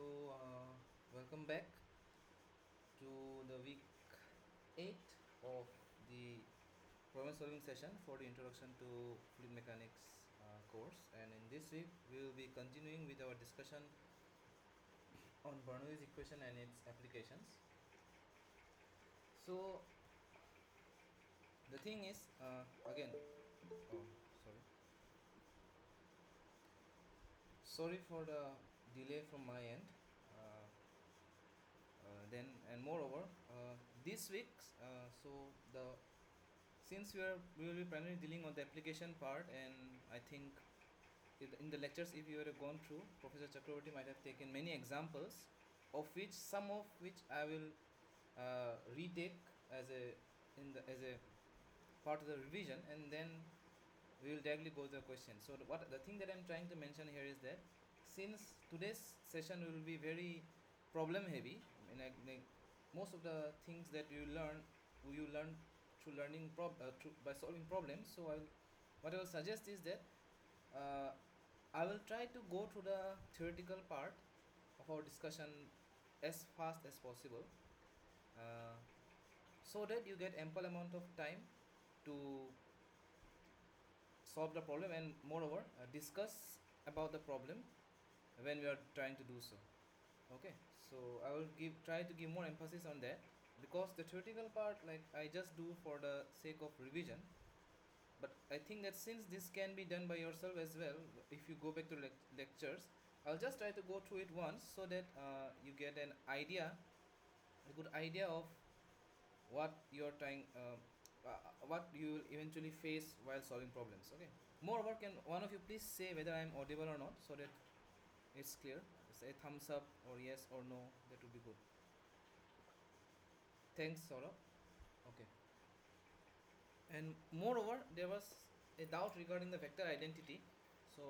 Welcome back to the week 8 of the problem solving session for the introduction to fluid mechanics course. And in this week, we will be continuing with our discussion on Bernoulli's equation and its applications. So, the thing is, sorry for the delay from my end. Moreover, this week, since we will be primarily dealing on the application part, and I think in the lectures, if you have gone through, Professor Chakraborty might have taken many examples, of which some of which I will retake as a part of the revision, and then we will directly go to the question. So the thing that I'm trying to mention here is that since today's session will be very problem heavy, most of the things that you learn through learning by solving problems. So what I will suggest is that I will try to go through the theoretical part of our discussion as fast as possible, so that you get ample amount of time to solve the problem, and moreover discuss about the problem when we are trying to do so. Okay, so I will try to give more emphasis on that, because the theoretical part, like, I just do for the sake of revision. But I think that since this can be done by yourself as well, if you go back to lectures, I'll just try to go through it once, so that you get a good idea of what you're trying, what you will eventually face while solving problems. Okay. Moreover, can one of you please say whether I'm audible or not, so that it's clear? Say thumbs up or yes or no. That would be good. Thanks, Saurabh. Okay. And moreover, there was a doubt regarding the vector identity. So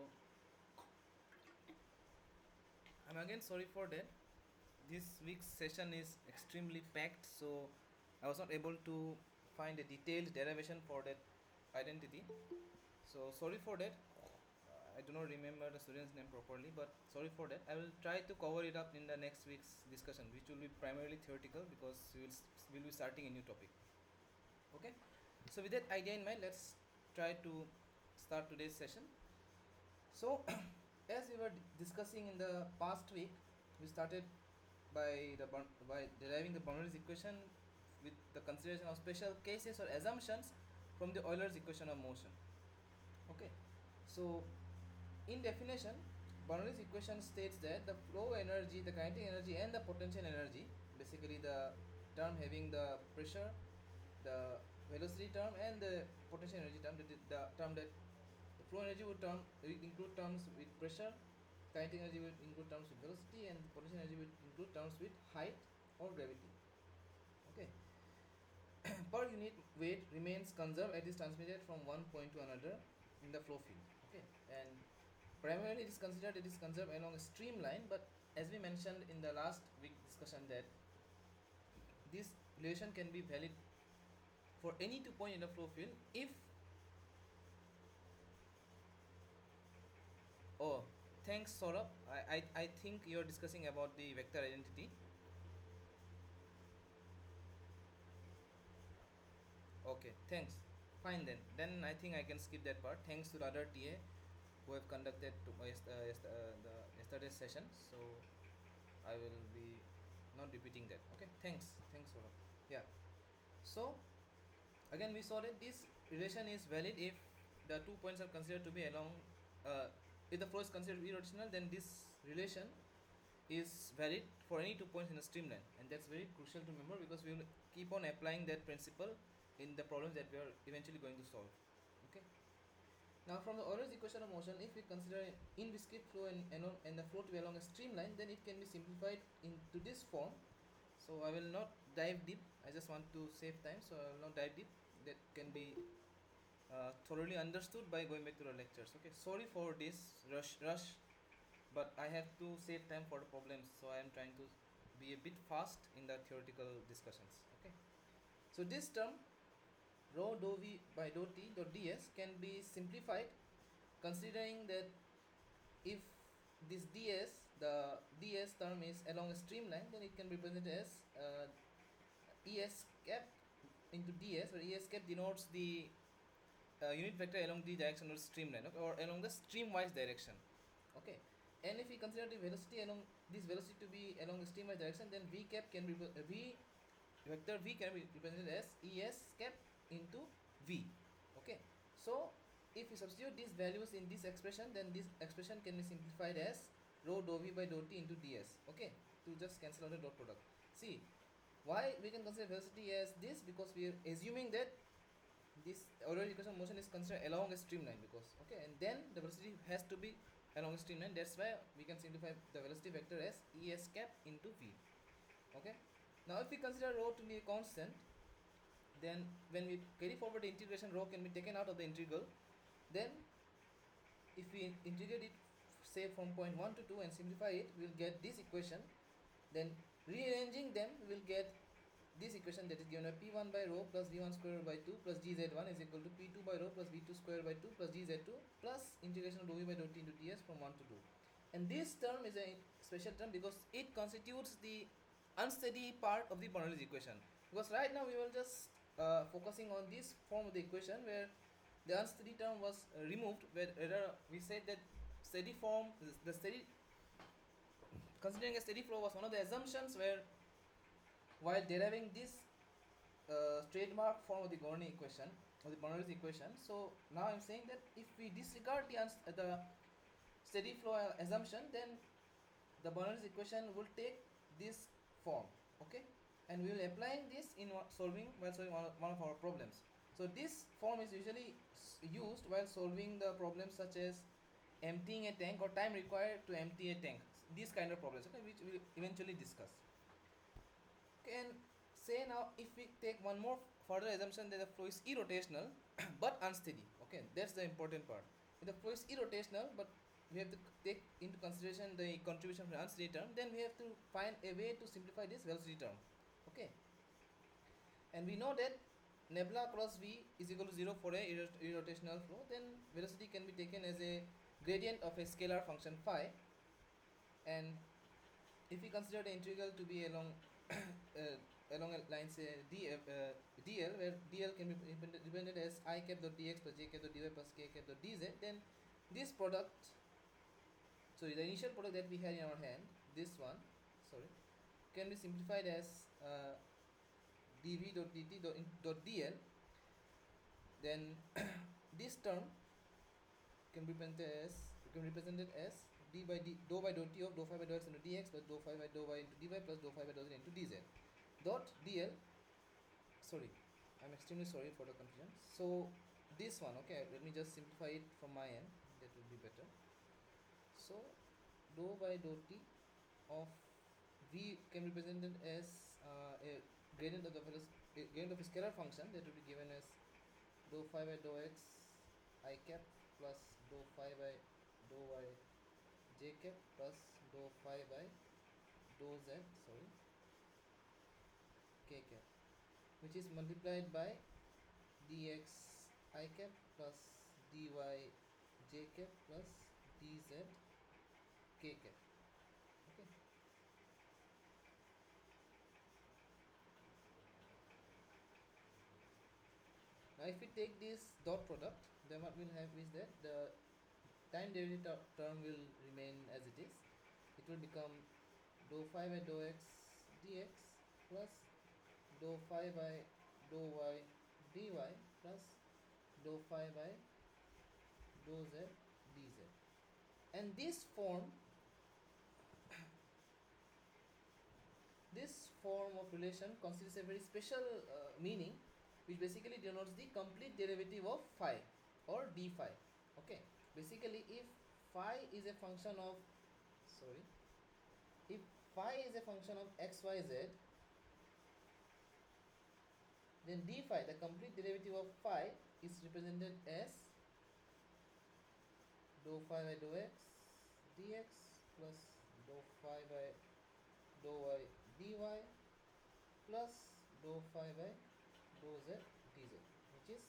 I'm again sorry for that. This week's session is extremely packed, so I was not able to find a detailed derivation for that identity. So sorry for that. I do not remember the student's name properly, but sorry for that. I will try to cover it up in the next week's discussion, which will be primarily theoretical, because we'll be starting a new topic. Okay. So with that idea in mind, let's try to start today's session. So as we were discussing in the past week, we started by deriving the Bernoulli's equation with the consideration of special cases or assumptions from the Euler's equation of motion. Okay, so in definition, Bernoulli's equation states that the flow energy, the kinetic energy, and the potential energy, basically the term having the pressure, the velocity term, and the potential energy term, the term that the flow energy would include terms with pressure, kinetic energy will include terms with velocity, and the potential energy will include terms with height or gravity. Okay. Per unit weight remains conserved as it is transmitted from one point to another in the flow field. Okay, and primarily it is conserved along a streamline, but as we mentioned in the last week discussion, that this relation can be valid for any 2 points in the flow field if thanks, Saurabh. I think you're discussing about the vector identity. Okay, thanks. Fine then I think I can skip that part. Thanks to the other TA who have conducted the yesterday's session, so I will be not repeating that. Okay, thanks Saurabh. Yeah, so again we saw that this relation is valid if the 2 points are considered to be along, if the flow is considered irrational, then this relation is valid for any 2 points in a streamline, and that's very crucial to remember, because we will keep on applying that principle in the problems that we are eventually going to solve. Okay. Now from the Euler's equation of motion, if we consider inviscid flow and the flow to be along a streamline, then it can be simplified into this form. So I will not dive deep. I just want to save time, so I will not dive deep. That can be thoroughly understood by going back to the lectures. Okay. Sorry for this rush, but I have to save time for the problems, so I am trying to be a bit fast in the theoretical discussions. Okay. So this term rho dou v by dou t dot ds can be simplified, considering that if this ds, the ds term is along a streamline, then it can be represented as es cap into ds, where es cap denotes the unit vector along the direction of streamline, okay, or along the streamwise direction. Okay, and if we consider the velocity along this velocity to be along the streamwise direction, then v cap can be v vector v can be represented as es cap into v. Okay, so if we substitute these values in this expression, then this expression can be simplified as rho dou v by dou t into ds. Okay, to just cancel out the dot product. See, why we can consider velocity as this? Because we are assuming that this Euler equation of motion is considered along a streamline, because okay, and then the velocity has to be along a streamline. That's why we can simplify the velocity vector as es cap into v. Okay, now if we consider rho to be a constant, then when we carry forward the integration, rho can be taken out of the integral. Then if we integrate it, say from point 1 to 2 and simplify it, we will get this equation. Then rearranging them, we will get this equation, that is given by p1 by rho plus v1 square by 2 plus gz1 is equal to p2 by rho plus v2 square by 2 plus gz2 plus integration of dou v by dou t into ds from 1 to 2. And this term is a special term because it constitutes the unsteady part of the Bernoulli's equation. Because right now we were just focusing on this form of the equation where the unsteady term was removed, where we said that steady form, the steady, considering a steady flow was one of the assumptions, where while deriving this trademark form of the Bernoulli equation, or the Bernoulli's equation. So now I'm saying that if we disregard the steady flow assumption, then the Bernoulli's equation will take this form. Okay, and we will apply this in solving one of our problems. So this form is usually used while solving the problems such as emptying a tank or time required to empty a tank. These kind of problems, okay, which we will eventually discuss. Okay, and say now if we take one more further assumption that the flow is irrotational but unsteady. Okay, that's the important part. If the flow is irrotational, but we have to take into consideration the contribution from the unsteady term, then we have to find a way to simplify this velocity term. Okay, and we know that nebula cross v is equal to 0 for a irrotational flow. Then velocity can be taken as a gradient of a scalar function phi, and if we consider the integral to be along along a line say dl, where dl can be represented as I cap dot dx plus j cap dot dy plus k cap dot dz, then this product, so the initial product that we had in our hand, this one, sorry, can be simplified as dv dot dt dot dl. Then this term can be represented as d by d dou by dou t of dou phi by dou x into dx plus dou phi by dou y into dy plus dou phi by dou z into dz dot dl. Sorry, I'm extremely sorry for the confusion. So this one, okay, let me just simplify it from my end, that would be better. So dou by dou t of v can be represented as a gradient of the gradient of a scalar function, that will be given as dou phi by dou x I cap plus dou phi by dou y j cap plus dou phi by dou z, sorry, k cap, which is multiplied by dx I cap plus dy j cap plus dz k cap. Okay. Now if we take this dot product, then what we'll have is that the time derivative term will remain as it is. It will become dou phi by dou x dx plus dou phi by dou y dy plus dou phi by dou z dz. And this form of relation constitutes a very special meaning, which basically denotes the complete derivative of phi or d phi. Okay, basically if phi is a function of, sorry, if phi is a function of x, y, z, then d phi, the complete derivative of phi, is represented as dou phi by dou x dx plus dou phi by dou y dy plus dou phi by dou z dz, which is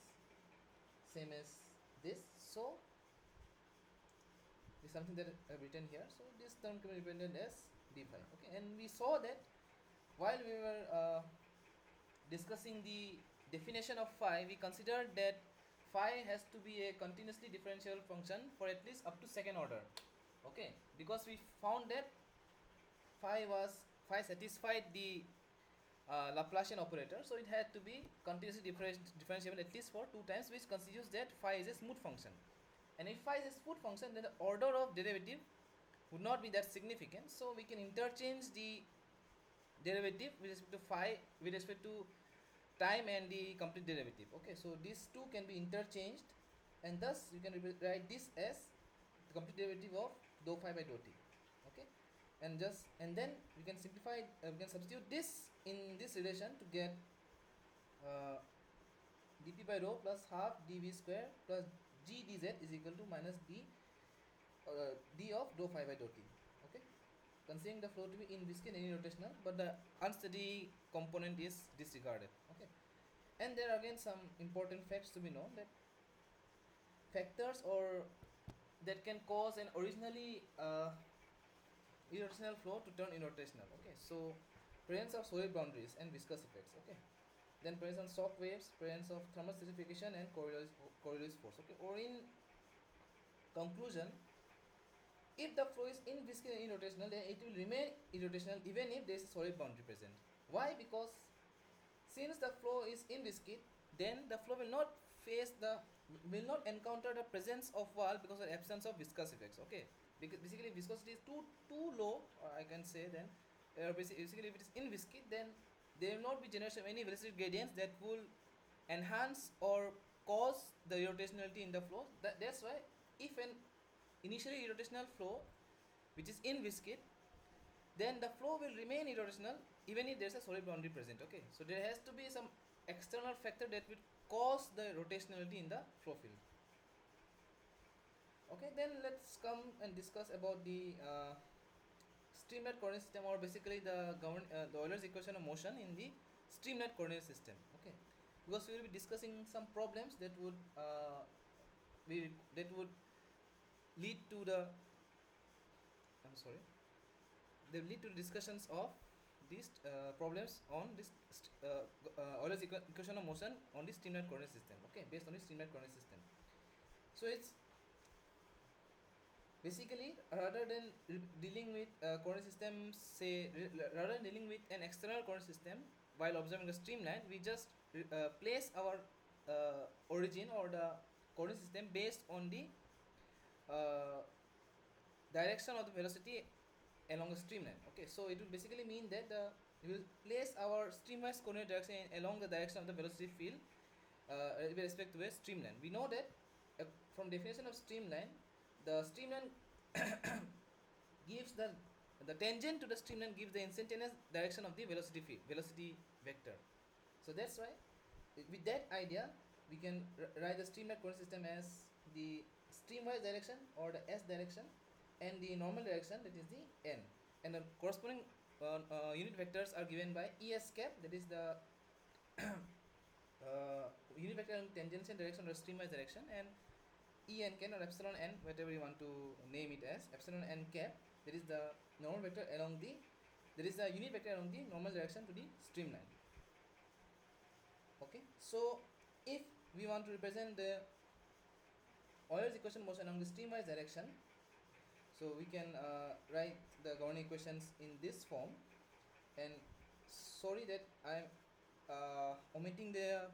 same as this. So is something that I've written here. So this term can be represented as d phi. Okay, and we saw that while we were discussing the definition of phi, we considered that phi has to be a continuously differentiable function for at least up to second order. Okay, because we found that phi satisfied the Laplacian operator, so it had to be continuously differentiable at least for 2 times, which constitutes that phi is a smooth function. And if phi is a smooth function, then the order of derivative would not be that significant, so we can interchange the derivative with respect to phi with respect to time and the complete derivative. Okay, so these two can be interchanged, and thus you can write this as the complete derivative of dou phi by dou t. Okay, and then we can simplify, we can substitute this in this relation to get dp by rho plus half dv square plus g dz is equal to minus d of dou phi by dou t. Okay, considering the flow to be in viscous and rotational, but the unsteady component is disregarded. Okay, and there are again some important facts to be known, that factors or that can cause an originally irrotational flow to turn irrotational. Okay, so presence of solid boundaries and viscous effects. Okay, then presence of shock waves, presence of thermal stratification and Coriolis force. Okay, or in conclusion, if the flow is in viscous and irrotational, then it will remain irrotational even if there is a solid boundary present. Why? Because since the flow is in viscous, then the flow will not encounter the presence of wall because of the absence of viscous effects. Okay, because basically viscosity is too low, or I can say then basically if it is in viscous, then there will not be generation of any velocity gradients that will enhance or cause the irrotationality in the flow. That's why if an initially irrotational flow which is in viscous, then the flow will remain irrotational even if there is a solid boundary present. Okay, so there has to be some external factor that will cause the rotationality in the flow field. Okay, then let's come and discuss about the streamlined coordinate system, or basically the Euler's equation of motion in the streamlined coordinate system. Okay, because we will be discussing some problems that would lead to the they lead to discussions of these problems on this Euler's equation of motion on the streamlined coordinate system. Okay, based on the streamlined coordinate system. So it's basically, rather than dealing with coordinate systems, rather than dealing with an external coordinate system while observing a streamline, we just place our origin or the coordinate system based on the direction of the velocity along a streamline. Okay, so it will basically mean that we will place our streamwise coordinate direction along the direction of the velocity field with respect to a streamline. We know that from definition of streamline, the streamline gives the tangent to the streamline gives the instantaneous direction of the velocity vector. So that's why with that idea we can write the streamline coordinate system as the streamwise direction or the s direction, and the normal direction, that is the n, and the corresponding unit vectors are given by es cap, that is the unit vector in tangential direction or streamwise direction, and en can or epsilon n, whatever you want to name it as, epsilon n cap, that is the normal vector along the, there is a unit vector along the normal direction to the streamline. Okay, so if we want to represent the Euler's equation of motion along the streamwise direction, so we can write the governing equations in this form. And sorry that I am omitting the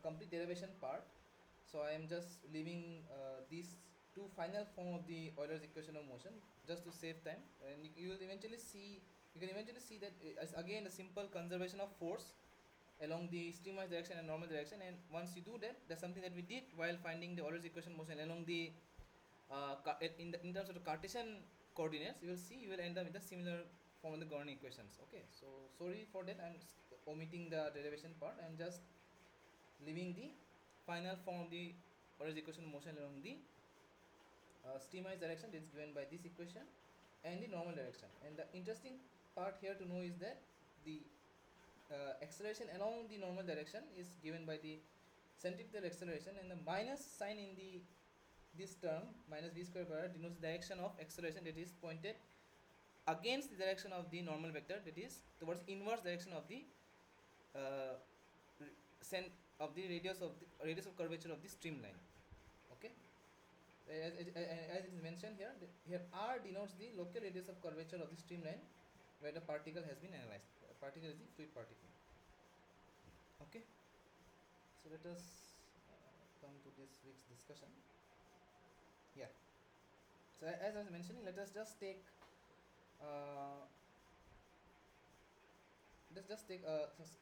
complete derivation part, so I am just leaving these two final form of the Euler's equation of motion just to save time, and you will eventually see, that as again a simple conservation of force along the streamwise direction and normal direction. And once you do that, that's something that we did while finding the Euler's equation of motion along the in terms of the Cartesian coordinates. You will see, you will end up with a similar form of the governing equations. Okay, so sorry for that, I'm omitting the derivation part. I'm just leaving the final form of the Euler's equation of motion along the streamwise direction, that is given by this equation, and the normal direction. And the interesting part here to know is that the acceleration along the normal direction is given by the centripetal acceleration, and the minus sign in the this term minus v square by r denotes the direction of acceleration that is pointed against the direction of the normal vector, that is towards inverse direction of the uh, radius of curvature of the streamline. Okay, as it is mentioned here, here r denotes the local radius of curvature of the streamline where the particle has been analyzed. The particle is the fluid particle. Okay, so let us come to this week's discussion. Yeah, so as I was mentioning, let us just take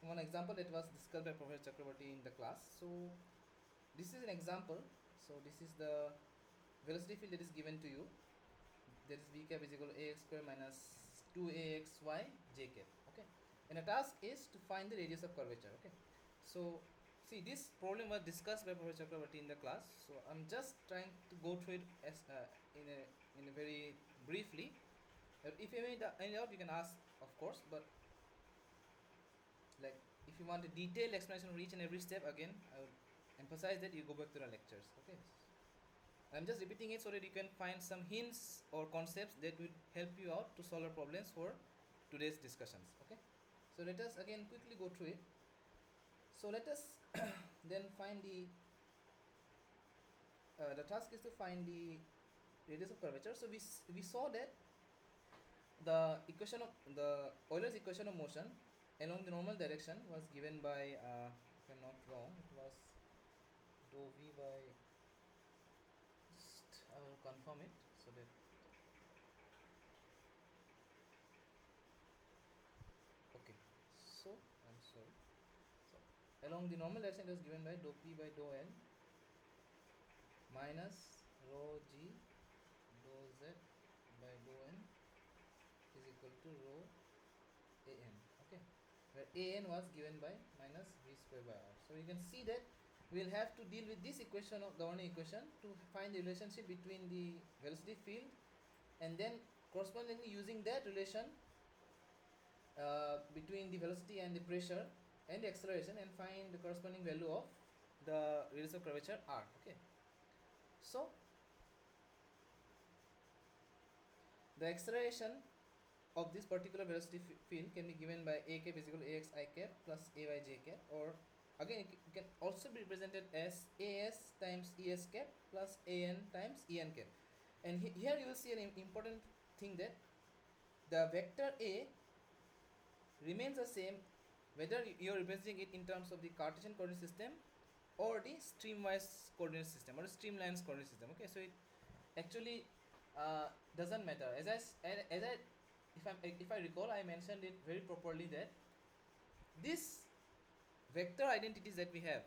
one example that was discussed by Professor Chakraborty in the class. So this is an example. So this is the velocity field that is given to you. That is v cap is equal to ax square minus 2axy j cap. Okay, and the task is to find the radius of curvature. Okay, so see, this problem was discussed by Professor Chakraborty in the class. So I'm just trying to go through it as in a very briefly. If you have any doubt, you can ask, of course. But like, if you want a detailed explanation of each and every step, again, I would emphasize that you go back to the lectures. Okay, I'm just repeating it so that you can find some hints or concepts that will help you out to solve problems for today's discussions. Okay, so let us again quickly go through it. So let us then find the task is to find the radius of curvature. So we saw that the equation of the Euler's equation of motion along the normal direction was given by, if I'm not wrong, it was dou v by, just I will confirm it so that, okay, so I'm sorry, so along the normal direction it was given by dou p by dou n minus rho g dou z by dou n is equal to rho an. Okay, where an was given by minus v square by r. So you can see that we will have to deal with this equation of governing equation to find the relationship between the velocity field, and then correspondingly using that relation between the velocity and the pressure and the acceleration, and find the corresponding value of the radius of curvature r. Okay, so the acceleration of this particular velocity field can be given by a cap is equal to ax I cap plus ay j cap, or again it can also be represented as as times es cap plus an times en cap. And here you will see an important thing, that the vector a remains the same whether you are representing it in terms of the Cartesian coordinate system or the streamwise coordinate system or the streamlines coordinate system. Okay, so it actually doesn't matter. If I recall, I mentioned it very properly that this vector identities that we have,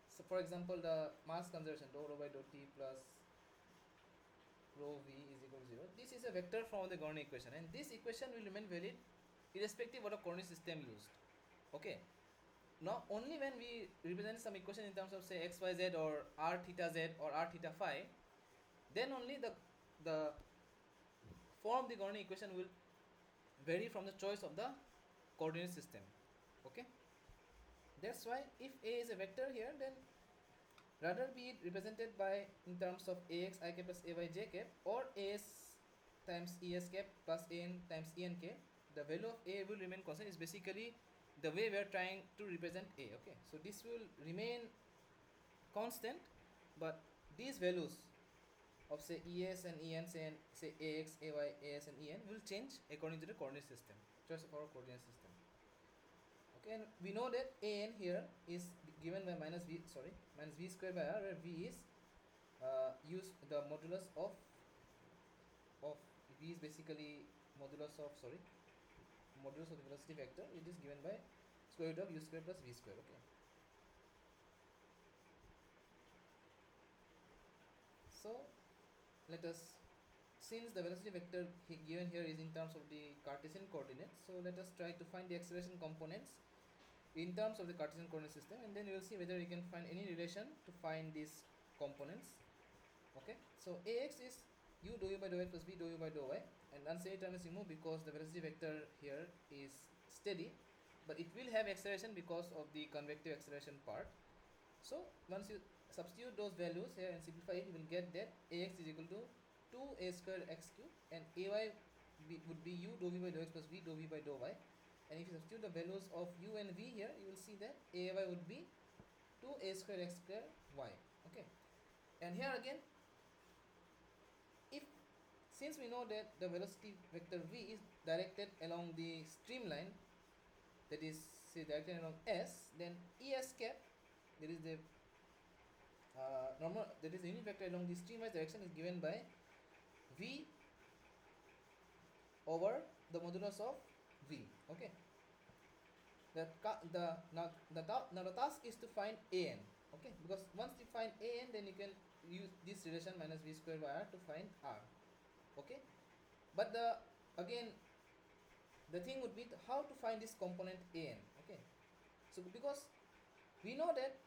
so for example the mass conservation dou rho by dou t plus rho v is equal to 0, this is a vector from the governing equation, and this equation will remain valid irrespective of the coordinate system used. Okay, now only when we represent some equation in terms of say xyz or r theta z or r theta phi, then only the form of the governing equation will vary from the choice of the coordinate system. Okay, that's why if a is a vector here, then rather be it represented by in terms of ax I cap plus ay j cap or as times es cap plus an times en cap, the value of a will remain constant. Is basically the way we are trying to represent a. Okay, so this will remain constant, but these values of say es and en, say ax, ay, as and en will change according to the coordinate system, choice of our coordinate system. Okay, and we know that an here is given by minus v square by r, where v is use the modulus of v is basically modulus of the velocity vector. It is given by square root of u square plus v square. Okay, so let us, since the velocity vector given here is in terms of the Cartesian coordinates, so let us try to find the acceleration components in terms of the Cartesian coordinate system, and then we will see whether we can find any relation to find these components. Okay, so ax is u dou u by dou x plus v dou u by dou y, and unsteady term is removed because the velocity vector here is steady, but it will have acceleration because of the convective acceleration part. So once you substitute those values here and simplify it, you will get that ax is equal to 2a square x cube, and ay would be u dou v by dou x plus v dou v by dou y. And if you substitute the values of u and v here, you will see that ay would be 2a square x square y. Okay, and here again, if since we know that the velocity vector v is directed along the streamline, that is say directed along s, then es cap, that is the normal, that is the unit vector along the streamwise direction, is given by v over the modulus of v. Okay, now the task is to find an. Okay, because once you find an, then you can use this relation minus v square by r to find r. Okay, but again the thing would be how to find this component an. Okay, so because we know that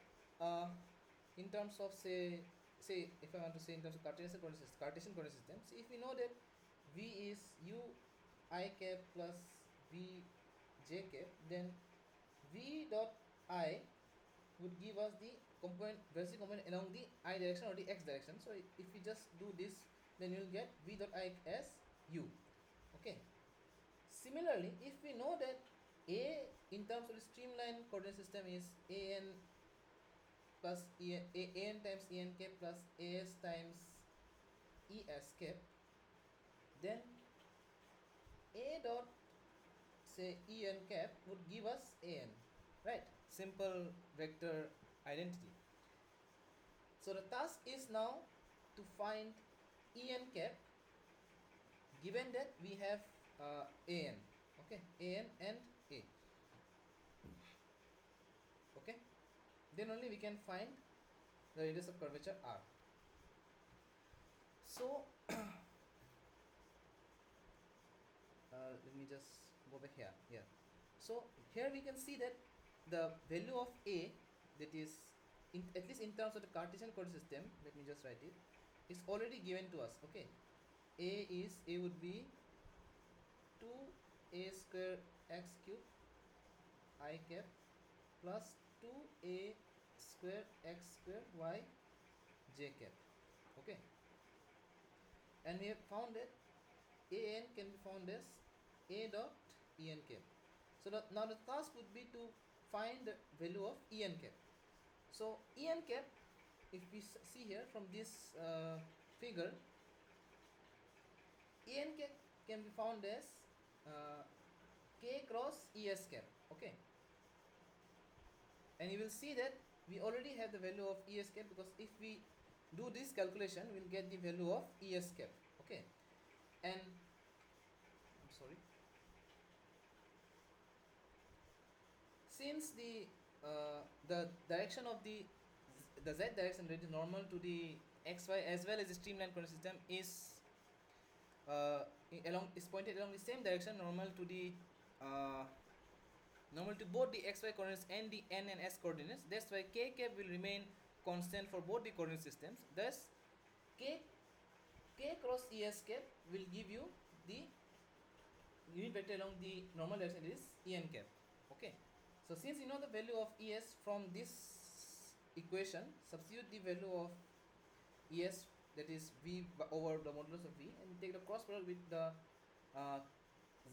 in terms of say if I want to say in terms of Cartesian coordinate system, so if we know that v is u I cap plus v j cap, then v dot I would give us the velocity component along the I direction or the x direction. So if we just do this, then you will get v dot I as u. Okay, similarly, if we know that a in terms of the streamline coordinate system is an plus an times en cap plus as times es cap, then a dot say en cap would give us an, right? Simple vector identity. So the task is now to find en cap given that we have an. Okay, an and a. Okay, then only we can find the radius of curvature r. So let me just go back here. Yeah, so here we can see that the value of a, that is at least in terms of the Cartesian coordinate system, let me just write it, is already given to us. Okay, a would be 2a square x cube I cap plus 2a square x square y j cap. Okay, and we have found that an can be found as a dot en cap. So now the task would be to find the value of en cap. So en cap, if we see here from this figure, en cap can be found as k cross es cap. Okay, and you will see that we already have the value of es cap, because if we do this calculation, we will get the value of es cap. Okay, and I'm sorry, since the direction of the z direction, that is normal to the xy as well as the streamline coordinate system, is pointed along the same direction, normal to both the xy coordinates and the n and s coordinates. That's why k cap will remain constant for both the coordinate systems. Thus k cross es cap will give you the unit vector along the normal direction, is en cap. Okay, so since you know the value of es from this equation, substitute the value of es, that is v over the modulus of v, and take the cross product with the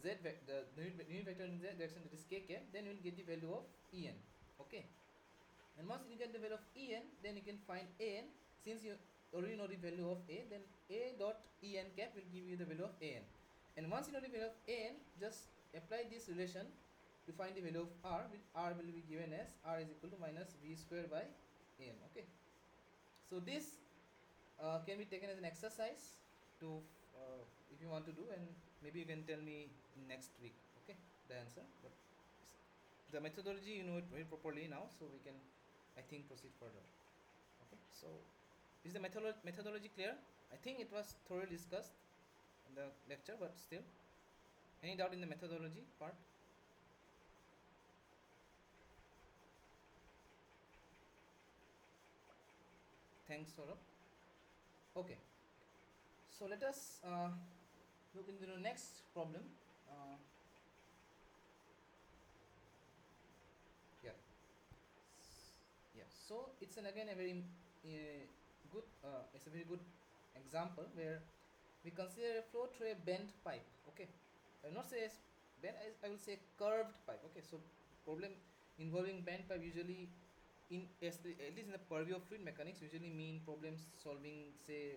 z vector, the unit vector in z direction, that is k cap, then you will get the value of en. Okay, and once you get the value of en, then you can find an. Since you already know the value of a, then a dot en cap will give you the value of an. And once you know the value of an, just apply this relation to find the value of r, which r will be given as r is equal to minus v square by an. Okay, so this can be taken as an exercise to if you want to do, and maybe you can tell me next week, okay, the answer. But the methodology you know it very properly now, so we can, I think, proceed further. Okay, so is the methodology clear? I think it was thoroughly discussed in the lecture, but still, any doubt in the methodology part? Thanks, Saurabh. Okay, so let us look into the next problem. Yeah, so it's again a very good. It's a very good example where we consider a flow through a bent pipe. Okay, I will not say as bent. I will say curved pipe. Okay, so problem involving bent pipe usually at least in the purview of fluid mechanics usually mean problems solving, say,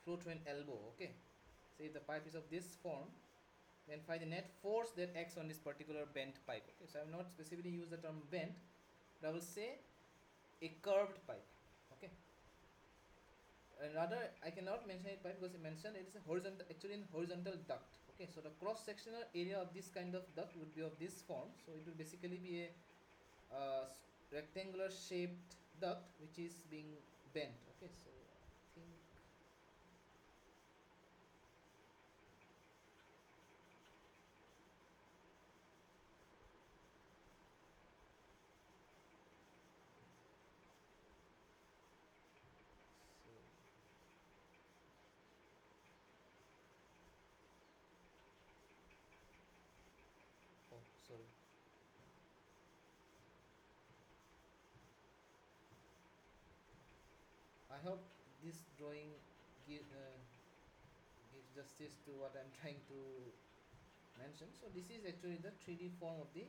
flow through an elbow. Okay, say if the pipe is of this form, then find the net force that acts on this particular bent pipe. Okay, so I will not specifically use the term bent, but I will say a curved pipe. Okay, another I cannot mention it pipe because I mentioned it is a horizontal, actually in horizontal duct. Okay, so the cross sectional area of this kind of duct would be of this form, so it will basically be a rectangular shaped duct which is being bent. Okay, so I think so. Oh, sorry. I hope this drawing gives justice to what I'm trying to mention. So this is actually the 3D form of the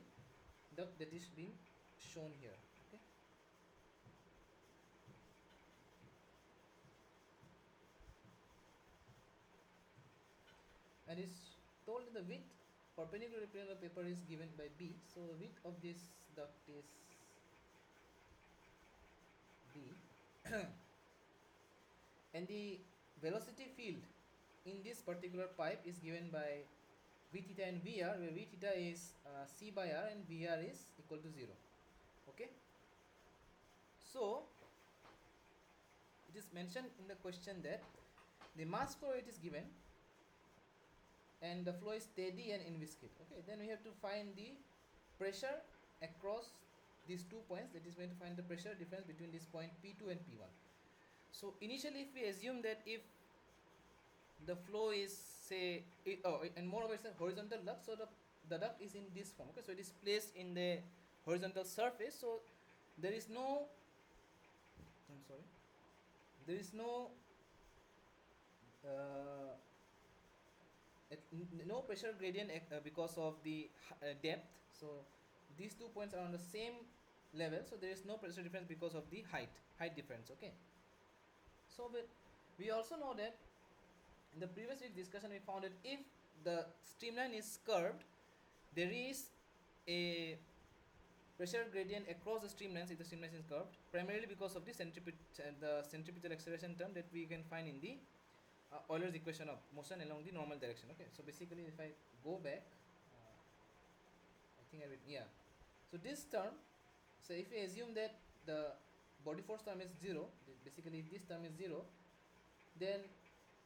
duct that is being shown here. Okay, and it's told that the width perpendicular to the paper is given by B. So the width of this duct is B, and the velocity field in this particular pipe is given by V theta and VR, where V theta is C by R and VR is equal to 0. Okay, so it is mentioned in the question that the mass flow rate is given and the flow is steady and inviscid. Okay, then we have to find the pressure across these 2 points, that is going to find the pressure difference between this point P2 and P1. So initially if we assume that if the flow is, say, and moreover it's a horizontal duct, so the duct is in this form. Okay, so it is placed in the horizontal surface, so there is no, I'm sorry, there is no uh, no pressure gradient because of the depth. So these 2 points are on the same level, so there is no pressure difference because of the height difference. Okay, so we also know that in the previous week discussion we found that if the streamline is curved, there is a pressure gradient across the streamlines if the streamline is curved, primarily because of the centripetal acceleration term that we can find in the Euler's equation of motion along the normal direction. Okay, so basically if I go back, I think I will, yeah, so this term, so if we assume that the body force term is 0, basically if this term is 0, then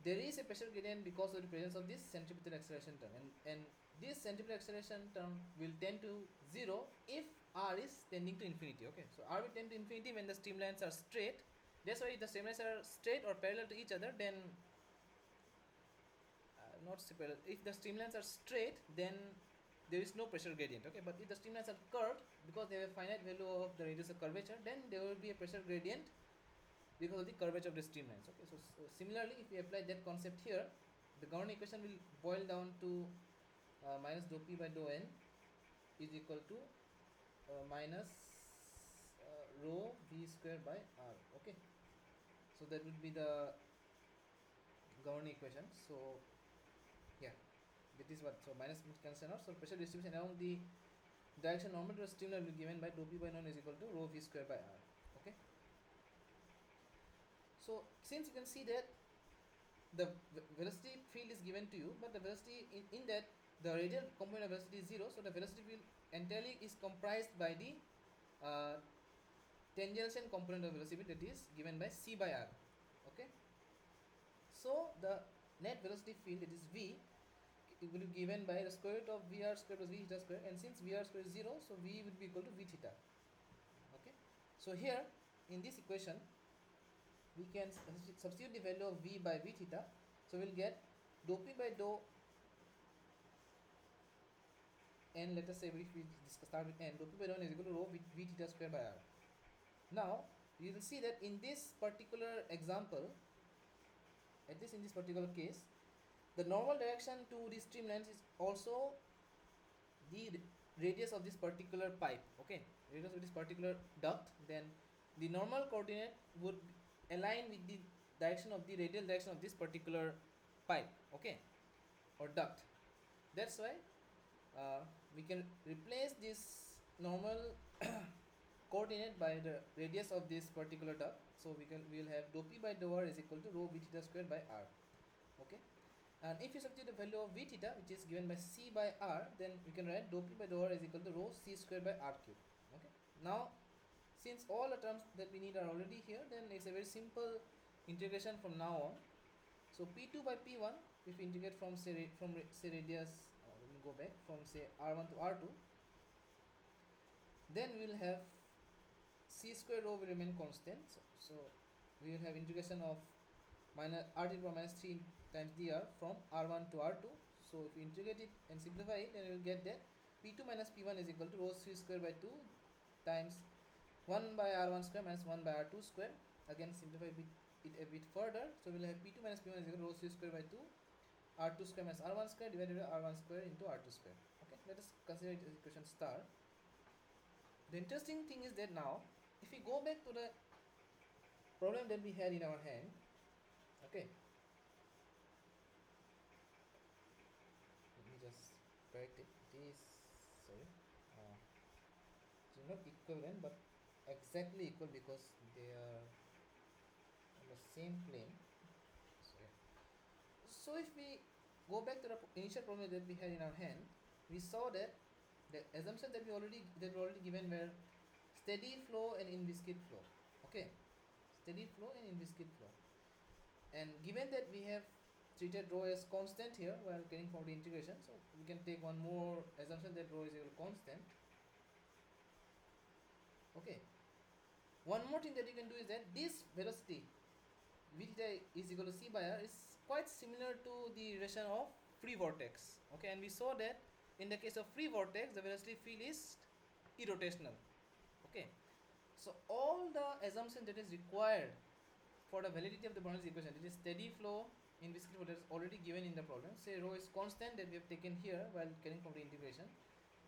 there is a pressure gradient because of the presence of this centripetal acceleration term, and this centripetal acceleration term will tend to 0 if r is tending to infinity. Okay, so r will tend to infinity when the streamlines are straight. That's why if the streamlines are straight or parallel to each other, then not parallel, if the streamlines are straight, then there is no pressure gradient. Okay, but if the streamlines are curved, because they have a finite value of the radius of curvature, then there will be a pressure gradient because of the curvature of the streamlines. Okay, so similarly if we apply that concept here, the Governing equation will boil down to minus dou p by dou n is equal to minus rho v square by r. Okay, so that would be the Governing equation. So yeah, that is what, so minus cancel out, so pressure distribution along the direction normal to the streamline will be given by dou p by dou n is equal to rho v square by r. Okay, so since you can see that the velocity field is given to you, but the velocity in that the radial component of velocity is 0, so the velocity field entirely is comprised by the tangential component of velocity that is given by c by r. Okay, so the net velocity field, that is v, it will be given by the square root of vr square plus v theta square, and since vr square is 0, so v would be equal to v theta. Okay, so here in this equation we can substitute the value of v by v theta, so we'll get dou p by dou n, let us say if we start with n, dou p by dou n is equal to rho v theta square by r. Now you will see that in this particular example, at least in this particular case, the normal direction to the streamlines is also the radius of this particular pipe, okay, radius of this particular duct. Then the normal coordinate would align with the direction of the radial direction of this particular pipe, okay, or duct. That's why we can replace this normal coordinate by the radius of this particular duct. So we will have dou p by dou r is equal to rho v theta square by r, okay. And if you substitute the value of v theta, which is given by c by r, then we can write dou p by dou r is equal to rho c square by r cube, okay. Now since all the terms that we need are already here, then it's a very simple integration from now on. So p2 by p1, if we integrate from say radius, let me go back, from say r1 to r2, then we will have c square rho will remain constant. So we will have integration of minus r to the power minus 3 times dr from r1 to r2. So if we integrate it and simplify it, then we will get that p2 minus p1 is equal to rho c square by 2 times 1 by r1 square minus 1 by r2 square. Again simplify it a bit further, so we will have p2 minus p1 is equal to rho c square by 2 r2 square minus r1 square divided by r1 square into r2 square, okay. Let us consider it as equation star. The interesting thing is that now if we go back to the problem that we had in our hand, okay, let me just correct it. It is, sorry, it is not equivalent but exactly equal because they are on the same plane. So if we go back to the initial problem that we had in our hand, we saw that the assumption that were already given were steady flow and in-viscid flow, okay, steady flow and in-viscid flow. And given that we have treated rho as constant here while getting from the integration, so we can take one more assumption that rho is equal to constant, okay. One more thing that you can do is that this velocity v theta is equal to c by r is quite similar to the relation of free vortex, okay. And we saw that in the case of free vortex, the velocity field is irrotational, okay. So all the assumption that is required for the validity of the Bernoulli's equation, it is steady flow in viscous flow, that is already given in the problem. Say rho is constant that we have taken here while getting from the integration,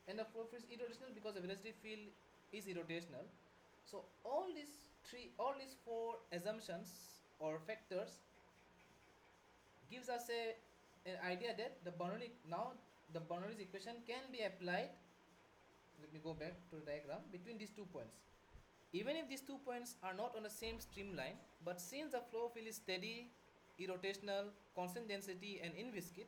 and the flow field is irrotational because the velocity field is irrotational. So all these four assumptions or factors gives us an idea that the Bernoulli's equation can be applied. Let me go back to the diagram between these 2 points. Even if these 2 points are not on the same streamline, but since the flow field is steady, irrotational, constant density and inviscid,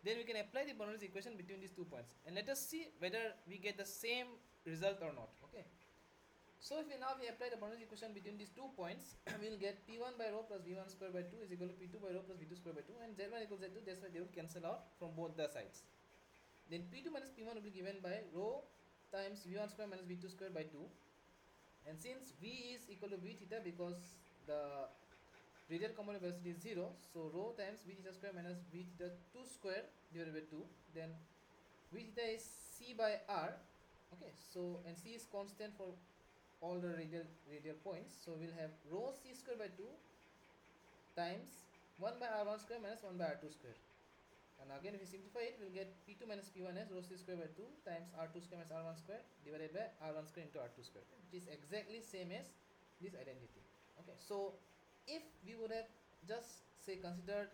then we can apply the Bernoulli's equation between these 2 points, and let us see whether we get the same result or not, okay. So if we apply the Bernoulli's equation between these 2 points, we will get p1 by rho plus v1 square by 2 is equal to p2 by rho plus v2 square by 2, and z1 equals z2, that's why they will cancel out from both the sides. Then p2 minus p1 will be given by rho times v1 square minus v2 square by 2, and since v is equal to v theta because the radial component velocity is 0, so rho times v theta square minus v theta 2 square divided by 2, then v theta is c by r, okay. So and c is constant for all the radial points, so we'll have rho c square by 2 times 1 by r1 square minus 1 by r2 square, and again if we simplify it, we'll get p2 minus p1 as rho c square by 2 times r2 square minus r1 square divided by r1 square into r2 square, which is exactly same as this identity, okay. So if we would have just say considered,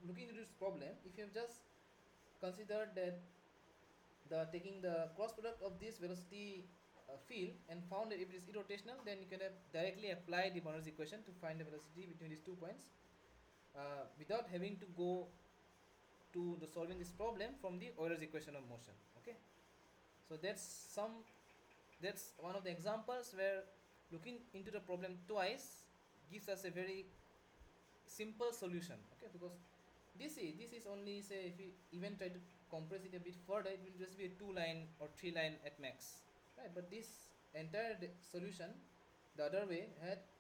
looking into this problem, if you have just considered that taking the cross product of this velocity field and found that if it is irrotational, then you can have directly apply the Bernoulli's equation to find the velocity between these 2 points without having to go to the solving this problem from the Euler's equation of motion, okay. So that's one of the examples where looking into the problem twice gives us a very simple solution, okay, because this is only, say, if we even try to compress it a bit further, it will just be a 2-line or 3-line at max, right? But this entire solution the other way,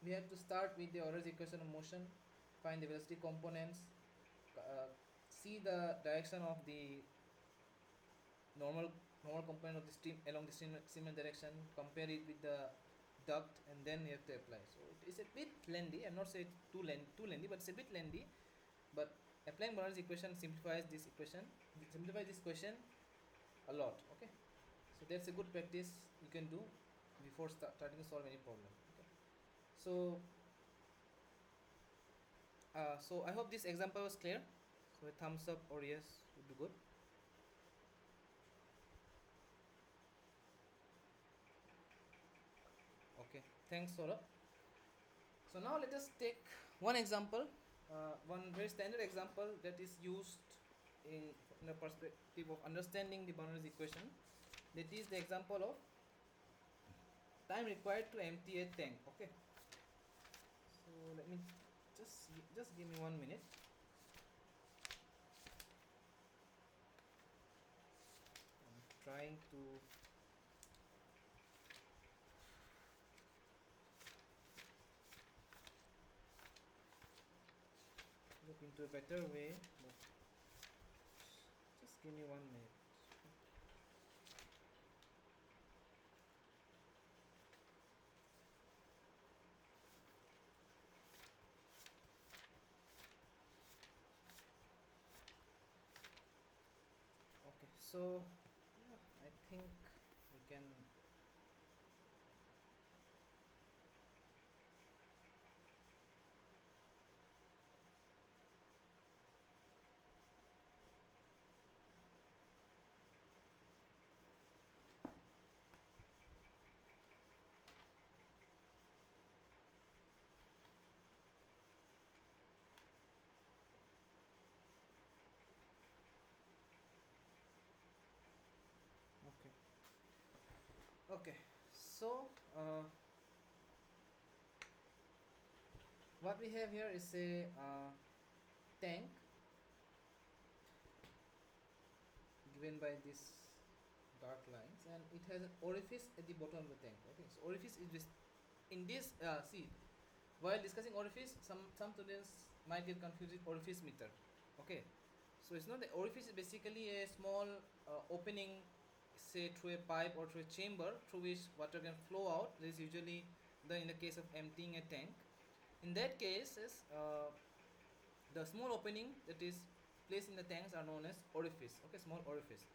we have to start with the Euler's equation of motion, find the velocity components, see the direction of the normal component of the stream along the stream direction, compare it with the duct, and then you have to apply. So it is a bit lengthy. I'm not saying too lengthy, but it's a bit lengthy. But applying Bernoulli's equation simplifies this question a lot. Okay, so that's a good practice you can do before starting to solve any problem. Okay, so so I hope this example was clear. So a thumbs up or yes would be good. Okay, thanks Saurabh. So now let us take one example, one very standard example that is used in the perspective of understanding the Bernoulli's equation. That is the example of time required to empty a tank. Okay. So let me just give me 1 minute. I'm trying to look into a better way, but just give me 1 minute. Okay, so yeah, I think we can. Okay. Okay, so what we have here is a tank given by this dark lines, and it has an orifice at the bottom of the tank. Okay, so orifice is this. In this, see, while discussing orifice, some students might get confused with orifice meter. Okay, so it's not the orifice is basically a small opening, say through a pipe or through a chamber through which water can flow out. This is usually done in the case of emptying a tank. In that case, the small opening that is placed in the tanks are known as orifice. Okay, small orifice.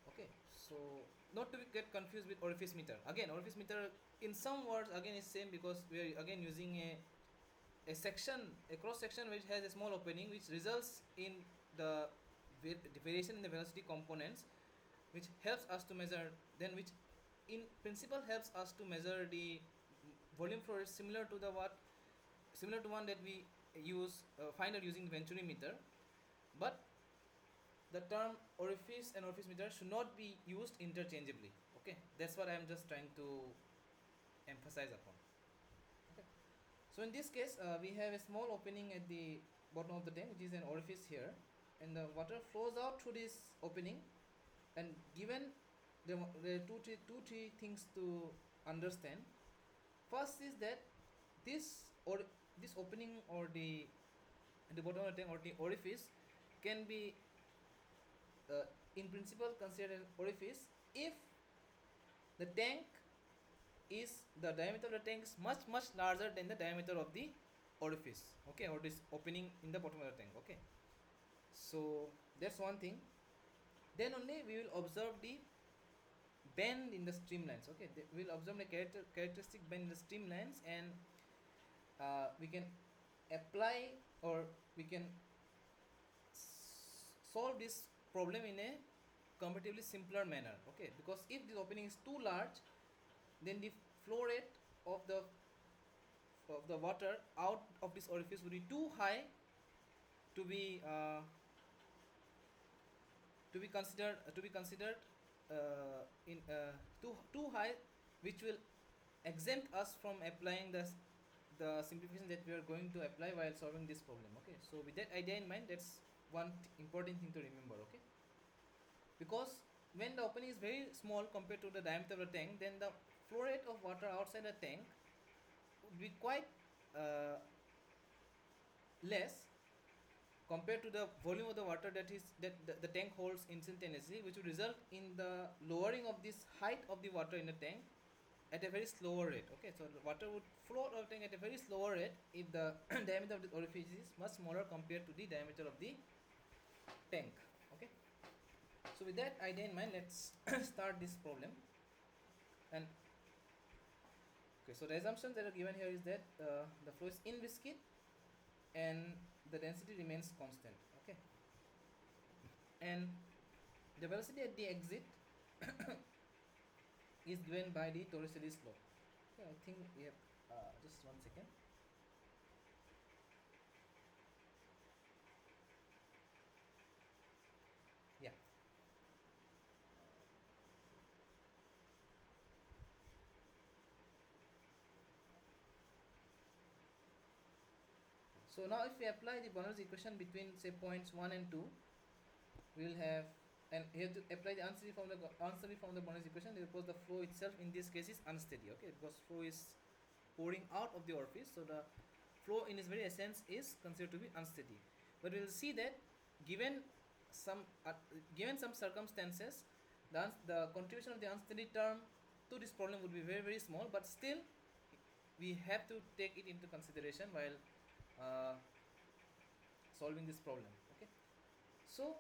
Okay, so not to get confused with orifice meter. Again, orifice meter in some words again is same, because we are again using a cross section which has a small opening, which results in the variation in the velocity components, which helps us to measure, then which in principle helps us to measure the volume flow rate, similar to one that we find out using the Venturi meter. But the term orifice and orifice meter should not be used interchangeably. Okay, that's what I am just trying to emphasize upon. Okay, so in this case we have a small opening at the bottom of the tank, which is an orifice here, and the water flows out through this opening. And given the two three things to understand. First is that this opening, or the bottom of the tank, or the orifice, can be in principle considered an orifice if the diameter of the tank is much larger than the diameter of the orifice. Okay, or this opening in the bottom of the tank. Okay, so that's one thing. Then only we will observe the bend in the streamlines. Okay, we will observe the characteristic bend in the streamlines, and we can apply, or we can solve this problem in a comparatively simpler manner. Okay, because if this opening is too large, then the flow rate of the water out of this orifice would be too high to be considered in too high, which will exempt us from applying the simplification that we are going to apply while solving this problem. Okay, so with that idea in mind, that's one important thing to remember. Okay, because when the opening is very small compared to the diameter of the tank, then the flow rate of water outside the tank would be quite less compared to the volume of the water that the tank holds instantaneously, which would result in the lowering of this height of the water in the tank, at a very slower rate. Okay, so the water would flow out of the tank at a very slower rate if the diameter of the orifice is much smaller compared to the diameter of the tank. Okay, so with that idea in mind, let's start this problem. And okay, so the assumptions that are given here is that the flow is inviscid and the density remains constant. Okay, and the velocity at the exit is given by the Torricelli's law. Okay, I think we have just 1 second. Yeah. So now if we apply the Bernoulli's equation between say points 1 and 2, we will have, and here to apply the answer from the Bernoulli's equation, because the flow itself in this case is unsteady. Okay, because flow is pouring out of the orifice, so the flow in its very essence is considered to be unsteady. But we will see that given some circumstances, the contribution of the unsteady term to this problem would be very very small, but still we have to take it into consideration while solving this problem. Okay, so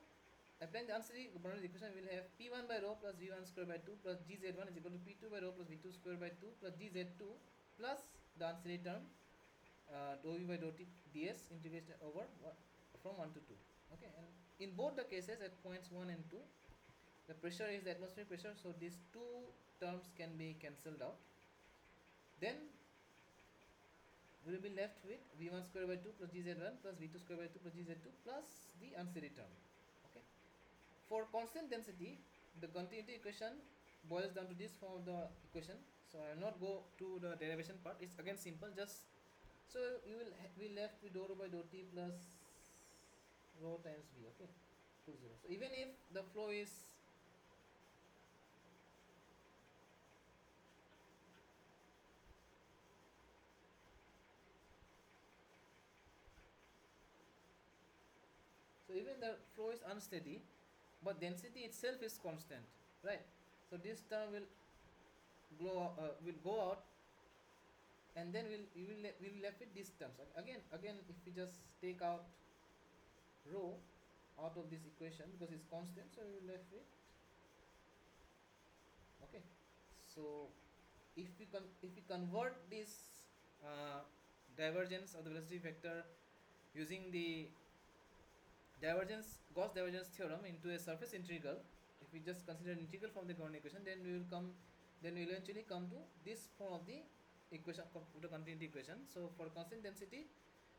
applying the unsteady Bernoulli equation, we will have P1 by rho plus V1 square by 2 plus Gz1 is equal to P2 by rho plus V2 square by 2 plus Gz2 plus the unsteady term dou V by dou T ds integration over from 1 to 2. Okay, and in both the cases at points 1 and 2, the pressure is the atmospheric pressure, so these two terms can be cancelled out. Then we will be left with V1 square by 2 plus Gz1 plus V2 square by 2 plus Gz2 plus the unsteady term. Okay, for constant density, the continuity equation boils down to this form of the equation, so I will not go to the derivation part. It's again simple, just so you will be left with dou rho by dou T plus rho times V. Okay, 2 0. So even if the flow is unsteady, but density itself is constant, right? So this term will go out, and then we will be left with these terms. Again, if we just take out rho out of this equation because it's constant, so we will left with, okay. So if we convert this divergence of the velocity vector using the Gauss divergence theorem into a surface integral, if we just consider an integral from the Bernoulli equation, then we will eventually come to this form of the equation, the continuity equation. So for constant density,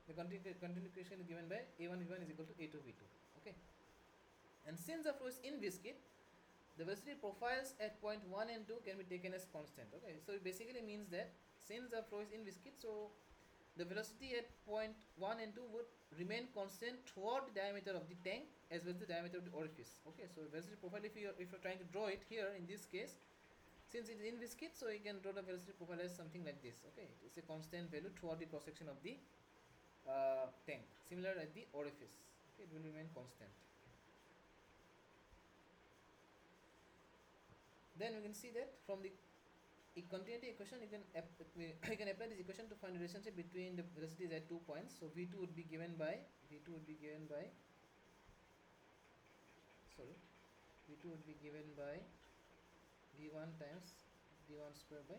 the continuity equation is given by A1 V1 is equal to A2 V2. Okay, and since the flow is inviscid, the velocity profiles at point 1 and 2 can be taken as constant. Okay, so it basically means that since the flow is inviscid, so the velocity at point 1 and 2 would remain constant throughout the diameter of the tank as well as the diameter of the orifice. Okay, so velocity profile, if you're trying to draw it here in this case, since it is inviscid, so you can draw the velocity profile as something like this. Okay, it is a constant value throughout the cross section of the tank. Similar at the orifice. Okay, it will remain constant. Then we can see that from the continuity equation, you can apply this equation to find the relationship between the velocities at 2 points. So V2 would be given by V2 would be given by V1 times D1 square by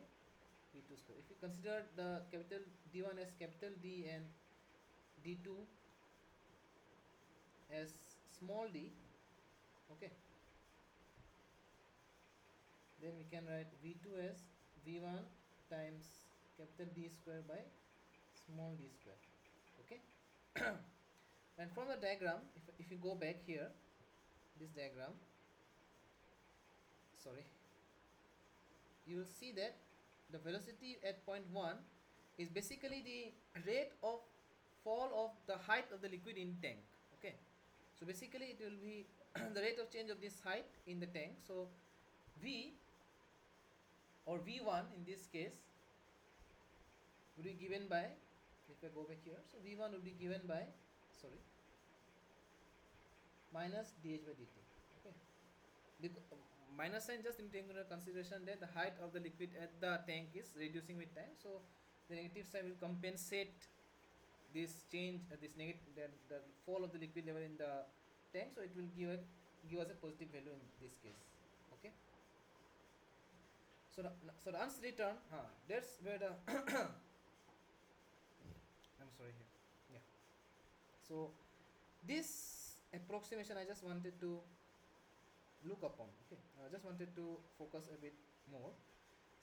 V2 square. If we consider the capital D1 as capital D and D2 as small d, okay, then we can write V2 as V1 times capital D square by small d square. Okay, and from the diagram, if you go back here, this diagram, you will see that the velocity at point 1 is basically the rate of fall of the height of the liquid in tank. Okay, so basically it will be the rate of change of this height in the tank. So V or V1 in this case would be given by, if I go back here, so V1 would be given by minus dH by dt. Okay, minus sign just in taking into consideration that the height of the liquid at the tank is reducing with time, so the negative sign will compensate this change, this negative, the fall of the liquid level in the tank, so it will give us a positive value in this case. Okay, so the unsteady term, that's where the I'm sorry here, yeah. So this approximation I just wanted to look upon. Okay, I just wanted to focus a bit more.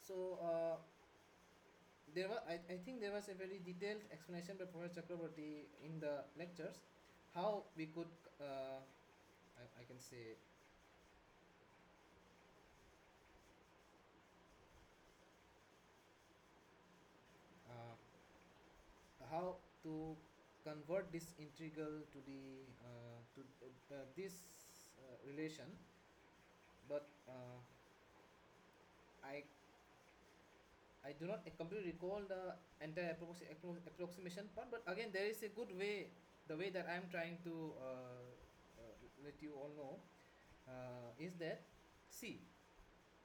So I think there was a very detailed explanation by Professor Chakraborty in the lectures how we could I can say how to convert this integral to the this relation, but I do not completely recall the entire approximation part, but again there is a good way, the way that I am trying to let you all know is that, see,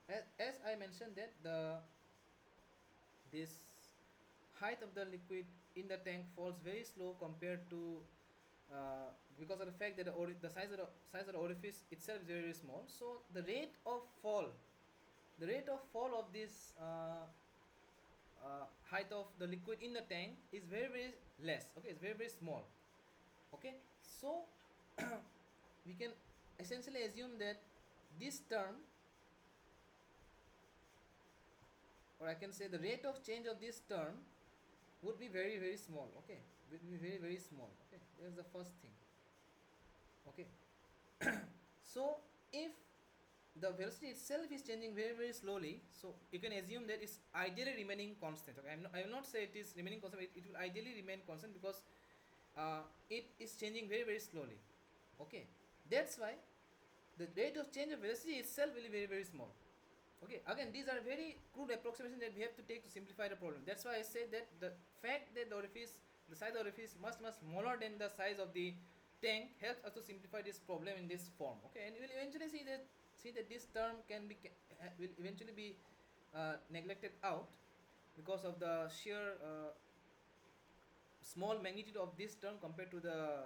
as I mentioned that this height of the liquid in the tank falls very slow compared to because of the fact that the size of the orifice itself is very, very small, so the rate of fall, of this height of the liquid in the tank is very, very less. Okay, it's very, very small. Okay, so we can essentially assume that this term, or I can say the rate of change of this term would be very, very small. Okay, would be very, very small. Okay, there's the first thing. Okay, so if the velocity itself is changing very, very slowly, so you can assume that it's ideally remaining constant. Okay, I will not say it is remaining constant, it will ideally remain constant because it is changing very, very slowly. Okay, that's why the rate of change of velocity itself will be very, very small. Okay, again these are very crude approximations that we have to take to simplify the problem. That's why I say that the fact that the size of the orifice much smaller than the size of the tank helps us to simplify this problem in this form. Okay, and we will eventually see that this term will eventually be neglected out because of the sheer small magnitude of this term compared to the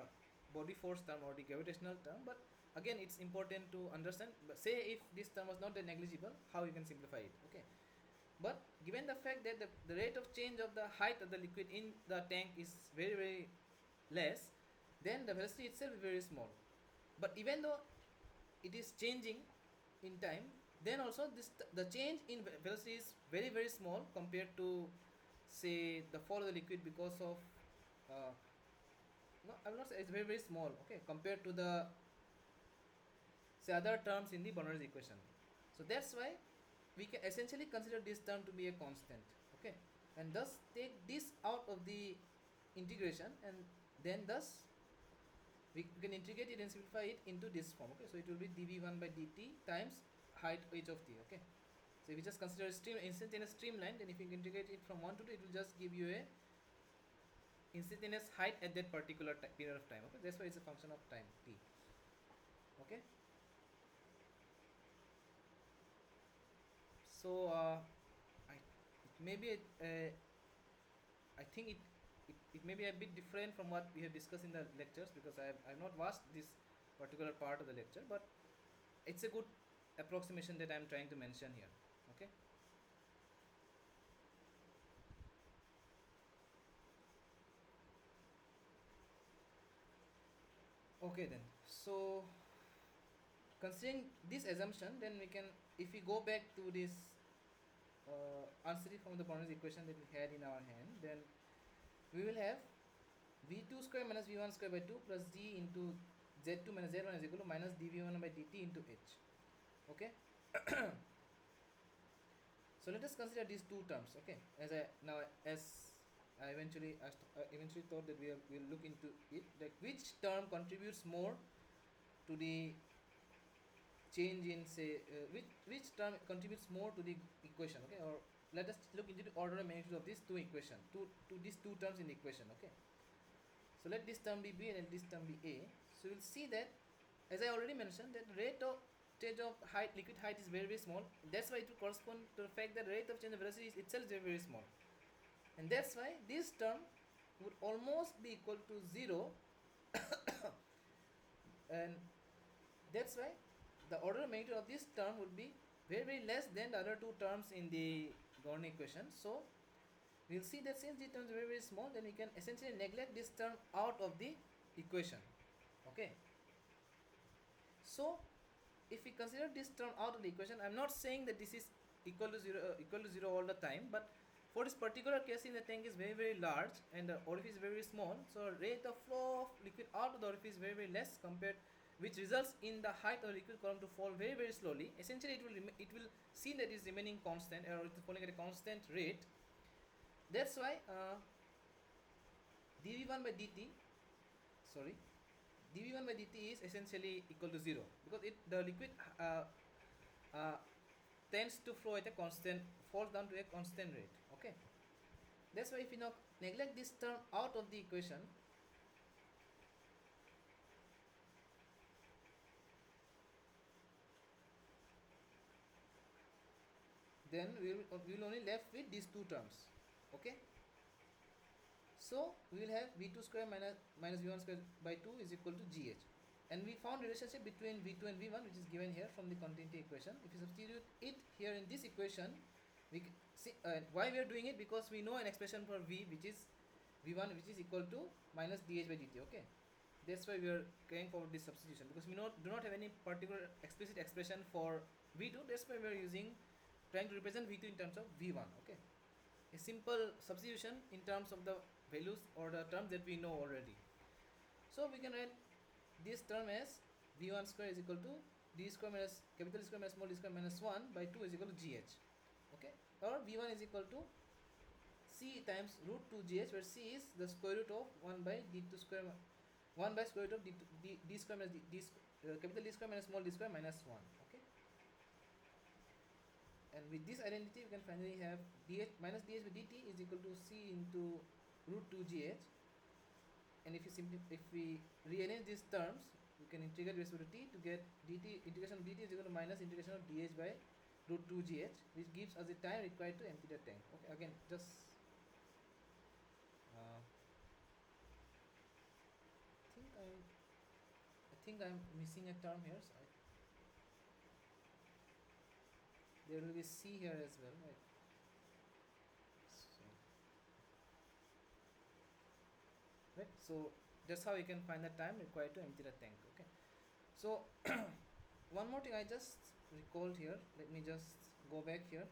body force term or the gravitational term. But again, it's important to understand, say if this term was not that negligible, how you can simplify it. Okay, but given the fact that the rate of change of the height of the liquid in the tank is very, very less, then the velocity itself is very small. But even though it is changing in time, then also the change in velocity is very, very small compared to, say, the fall of the liquid because of no, I will not say it's very, very small. Okay, compared to the, say, other terms in the Bernoulli's equation. So that's why we can essentially consider this term to be a constant. Okay, and thus take this out of the integration, and then thus we can integrate it and simplify it into this form. Okay, so it will be dv1 by dt times height h of t. Okay, so if we just consider instantaneous streamline, then if you integrate it from 1 to 2, it will just give you a instantaneous height at that particular period of time. Okay, that's why it's a function of time t. Okay, so it may be I think it may be a bit different from what we have discussed in the lectures, because I have not watched this particular part of the lecture, but it's a good approximation that I am trying to mention here. Okay, okay then, so considering this assumption, then we can, if we go back to this unsteady form of the Bernoulli's equation that we had in our hand, then we will have v2 square minus v1 square by 2 plus d into z2 minus z1 is equal to minus dv1 by dt into h. Okay, so let us consider these two terms. Okay, as I eventually thought that we will look into it, like which term contributes more to the change in, say, which term contributes more to the equation. Okay, or let us look into the order of magnitude of these two equation, these two terms in the equation. Okay, so let this term be b and let this term be a. So we'll see that, as I already mentioned, that rate of stage of height, liquid height is very small. That's why it will correspond to the fact that rate of change of velocity is itself very small, and that's why this term would almost be equal to 0 and that's why the order of magnitude of this term would be very less than the other two terms in the Gorny equation. So we'll see that since these terms are very small, then we can essentially neglect this term out of the equation. Okay, so if we consider this term out of the equation, I'm not saying that this is equal to 0 all the time, but for this particular case, in the tank is very large and the orifice is very small, so rate of flow of liquid out of the orifice is very less compared, which results in the height of the liquid column to fall very slowly. Essentially it will see that it is remaining constant, or it is falling at a constant rate. That's why dv1 by dt dv1 by dt is essentially equal to 0 because the liquid tends to flow at a constant, falls down to a constant rate. Okay, that's why if you now neglect this term out of the equation, then we will only left with these two terms. Okay, so we will have v2 square minus v1 square by 2 is equal to gh, and we found relationship between v2 and v1, which is given here from the continuity equation. If you substitute it here in this equation, we see why we are doing it, because we know an expression for v, which is v1, which is equal to minus dh by dt. Okay, that's why we are carrying forward this substitution, because we do not have any particular explicit expression for v2. That's why we are trying to represent v2 in terms of v1. Okay, a simple substitution in terms of the values or the terms that we know already. So we can write this term as v1 square is equal to d square minus capital D square minus small d square minus 1 by 2 is equal to gh. Okay, or v1 is equal to c times root 2 gh, where c is the square root of 1 by d2 square 1 by square root of d square minus capital D square minus small d square minus 1. Okay, and with this identity we can finally have dh minus dh by dt is equal to c into root 2 gh, and if we rearrange these terms, we can integrate with respect to t to get integration of dt is equal to minus integration of dh by root 2 gh, which gives us the time required to empty the tank. Okay, again just I think I'm missing a term here, so there will be c here as well, right? So that's how you can find the time required to empty the tank. Okay, so one more thing I just recalled here, let me just go back here.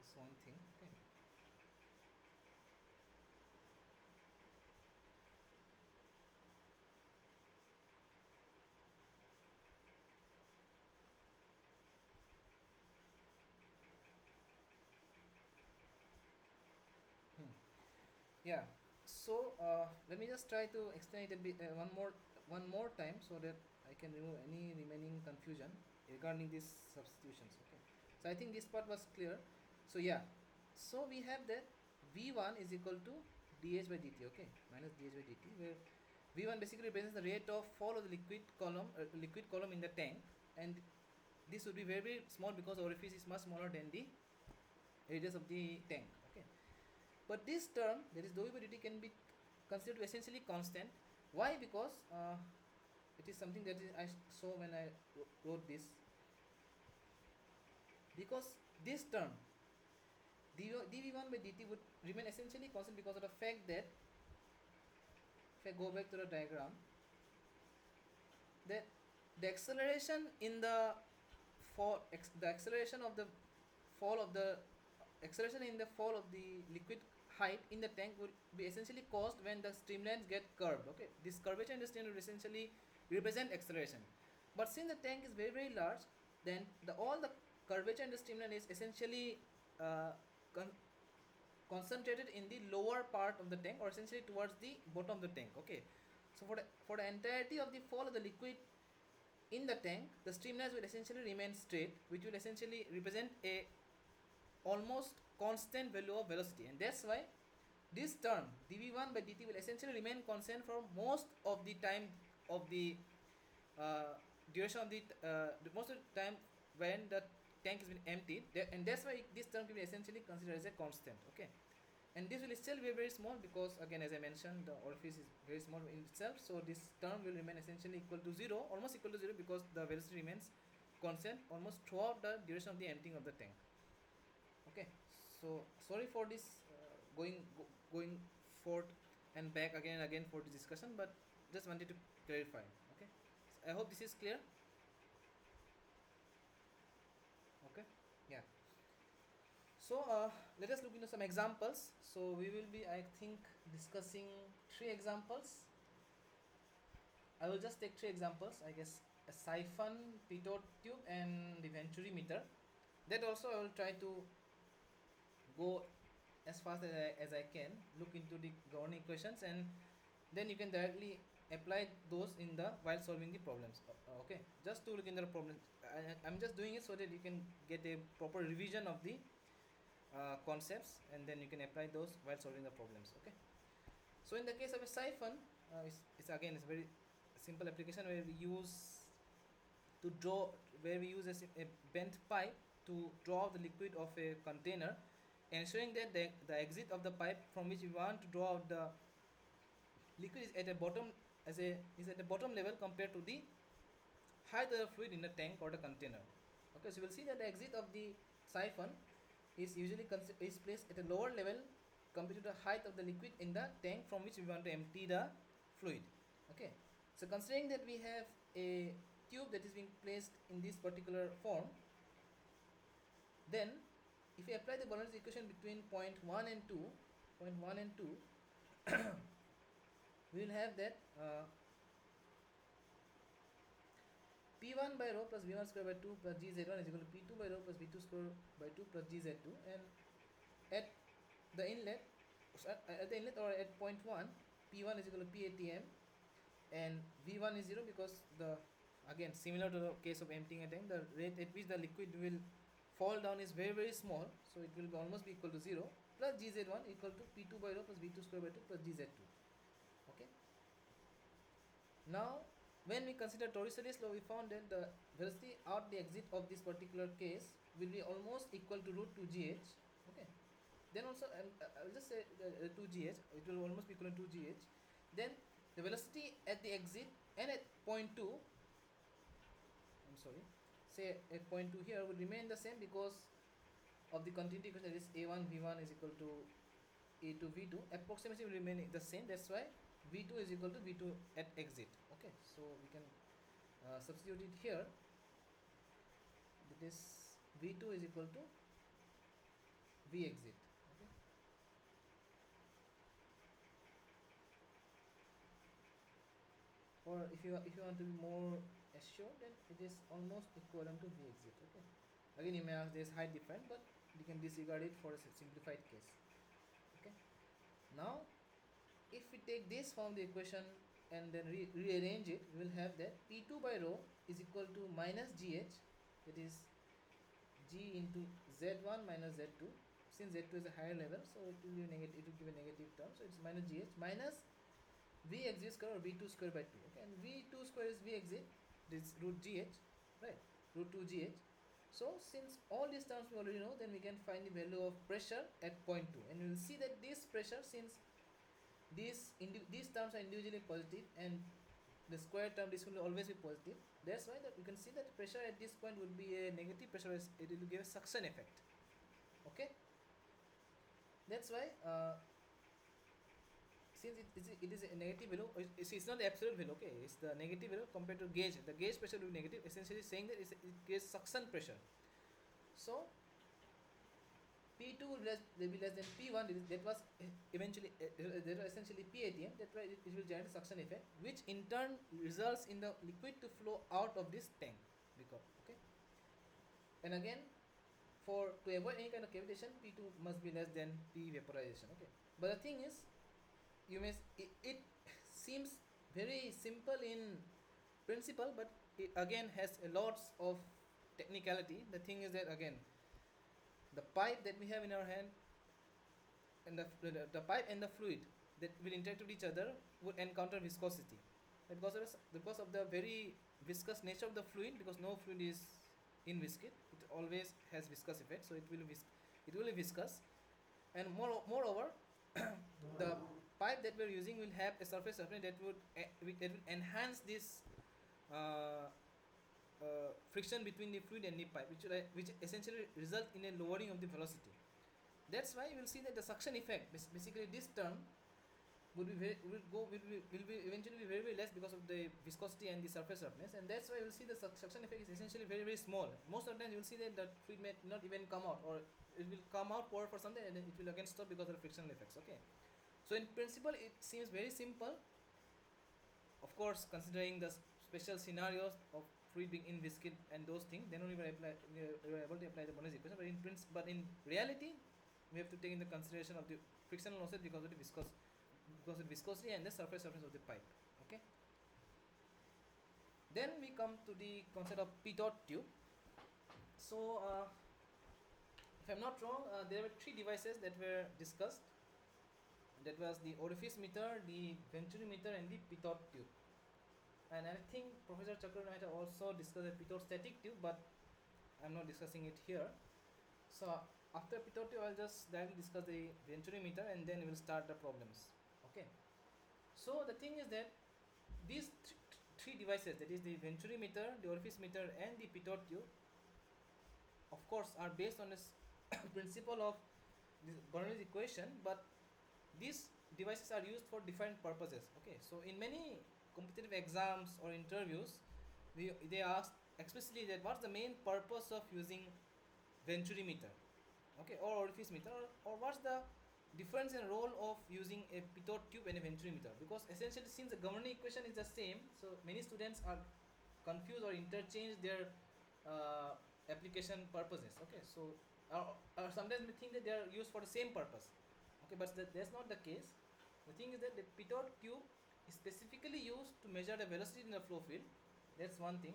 This one thing. Okay, yeah, so let me just try to explain it a bit one more time, so that I can remove any remaining confusion regarding these substitutions. Okay, so I think this part was clear. So yeah, so we have that v1 is equal to dh by dt. Okay, minus dh by dt, where v1 basically represents the rate of fall of the liquid column in the tank, and this would be very small because the orifice is much smaller than the radius of the tank. Okay, but this term, that is dou by dt, can be considered essentially constant. Why? Because it is something that I saw when I wrote this, because this term dv1 by dt would remain essentially constant because of the fact that, if I go back to the diagram, that the acceleration in the acceleration in the fall of the liquid height in the tank would be essentially caused when the streamlines get curved. Okay, this curvature in the stream will essentially represent acceleration, but since the tank is very large, then all the curvature in the streamline is essentially concentrated in the lower part of the tank, or essentially towards the bottom of the tank. Okay, so for the entirety of the fall of the liquid in the tank, the streamlines will essentially remain straight, which will essentially represent a almost constant value of velocity, and that's why this term dv1 by dt will essentially remain constant for most of the time of the duration of the most of the time when the tank has been emptied, and that's why this term can be essentially considered as a constant. Okay, and this will still be very small because, again, as I mentioned, the orifice is very small in itself, so this term will remain essentially equal to 0, almost equal to 0, because the velocity remains constant almost throughout the duration of the emptying of the tank. Okay, so sorry for this going forth and back again and again for the discussion, but just wanted to clarify. Okay, so I hope this is clear. Okay, yeah. So let us look into some examples. So we will be, I think, discussing 3 examples. I will just take 3 examples, I guess: a siphon, pitot tube, and the venturi meter. That also I will try to go as fast as I can, look into the governing equations, and then you can directly apply those in the while solving the problems. Okay, just to look in the problems, I'm just doing it so that you can get a proper revision of the concepts, and then you can apply those while solving the problems. Okay, so in the case of a siphon, it's again, it's very simple application where we use to draw where we use a bent pipe to draw the liquid of a container, ensuring that the exit of the pipe from which we want to draw out the liquid is at a bottom is at the bottom level compared to the height of the fluid in the tank or the container. Okay, so you will see that the exit of the siphon is usually is placed at a lower level compared to the height of the liquid in the tank from which we want to empty the fluid. Okay, so considering that we have a tube that is being placed in this particular form, then if we apply the Bernoulli's equation between point 1 and 2, we will have that P1 by rho plus V1 square by 2 plus GZ1 is equal to P2 by rho plus V2 square by 2 plus GZ2, and at the inlet or at point 1, P1 is equal to PATM and V1 is 0, because the, again, similar to the case of emptying a tank, the rate at which the liquid will fall down is very, very small, so it will almost be equal to 0, plus GZ1 equal to P2 by rho plus V2 square by 2 plus GZ2. Okay, now when we consider Torricelli's law, we found that the velocity out the exit of this particular case will be almost equal to root 2gh. Okay, then also I will just say 2gh, it will almost be equal to 2gh. Then the velocity at the exit and at point 2, I'm sorry, say at point 2 here, will remain the same because of the continuity equation, that is a1 v1 is equal to a2 v2. Approximately will remain the same, that's why v2 is equal to v2 at exit. Okay, so we can substitute it here, that is v2 is equal to v exit. Okay, or if you want to be more assured, then it is almost equivalent to v exit. Okay, again, you may ask, there is height difference, but you can disregard it for a simplified case. Okay, now if we take this from the equation and then rearrange it, we will have that P2 by rho is equal to minus GH, that is G into Z1 minus Z2. Since Z2 is a higher level, so it will be negative, it will give a negative term, so it's minus GH minus V exit square or V2 square by 2. Okay, and V2 square is V exit, this root GH, right, root 2 GH. So since all these terms we already know, then we can find the value of pressure at point 2, and we will see that this pressure, since these terms are individually positive and the square term, this will always be positive, that's why that we can see that pressure at this point will be a negative pressure, it will give a suction effect. Okay, that's why since it is a negative value, it's not the absolute value. Okay, it's the negative value compared to gauge. The gauge pressure will be negative, essentially saying that it gives suction pressure. So P2 will be less than P1, that was eventually that was essentially PATM, that's why it will generate a suction effect, which in turn results in the liquid to flow out of this tank. Because, okay, and again, to avoid any kind of cavitation, P2 must be less than P vaporization. Okay, but the thing is, it seems very simple in principle, but it again has a lots of technicality. The thing is that, again, the pipe that we have in our hand and the pipe and the fluid that will interact with each other would encounter viscosity. Because of the very viscous nature of the fluid, because no fluid is inviscid, it always has viscous effect, so it will be viscous. And moreover, the pipe that we're using will have a surface roughness that would enhance this uh, friction between the fluid and the pipe, which essentially result in a lowering of the velocity. That's why you will see that the suction effect, basically this term, would be will be eventually be very, very less because of the viscosity and the surface roughness, and that's why you will see the suction effect is essentially very, very small. Most of the time you will see that the fluid may not even come out, or it will come out pour for something and then it will again stop because of the frictional effects. Okay, so in principle it seems very simple, of course, considering the special scenarios of fluid being inviscid and those things, then only we are able to apply the Bernoulli equation. But in reality, we have to take into consideration of the frictional losses because of the viscosity and the surface roughness of the pipe. Okay. Then we come to the concept of pitot tube. So, if I'm not wrong, there were 3 devices that were discussed. That was the orifice meter, the venturi meter, and the pitot tube. And I think Professor Chakraborty might have also discussed the pitot static tube, but I'm not discussing it here. So after pitot tube, I'll just directly discuss the venturi meter, and then we will start the problems. Okay. So the thing is that these 3 devices, that is the venturi meter, the orifice meter, and the pitot tube, of course, are based on this principle of this Bernoulli's equation, but these devices are used for different purposes. Okay, so in many competitive exams or interviews, they ask explicitly that what's the main purpose of using venturi meter, okay, or orifice meter, or what's the difference in role of using a pitot tube and a venturi meter, because essentially since the governing equation is the same, so many students are confused or interchange their application purposes. Okay, so or sometimes we think that they are used for the same purpose. Okay, but that's not the case. The thing is that the pitot tube is specifically used to measure the velocity in the flow field. That's one thing.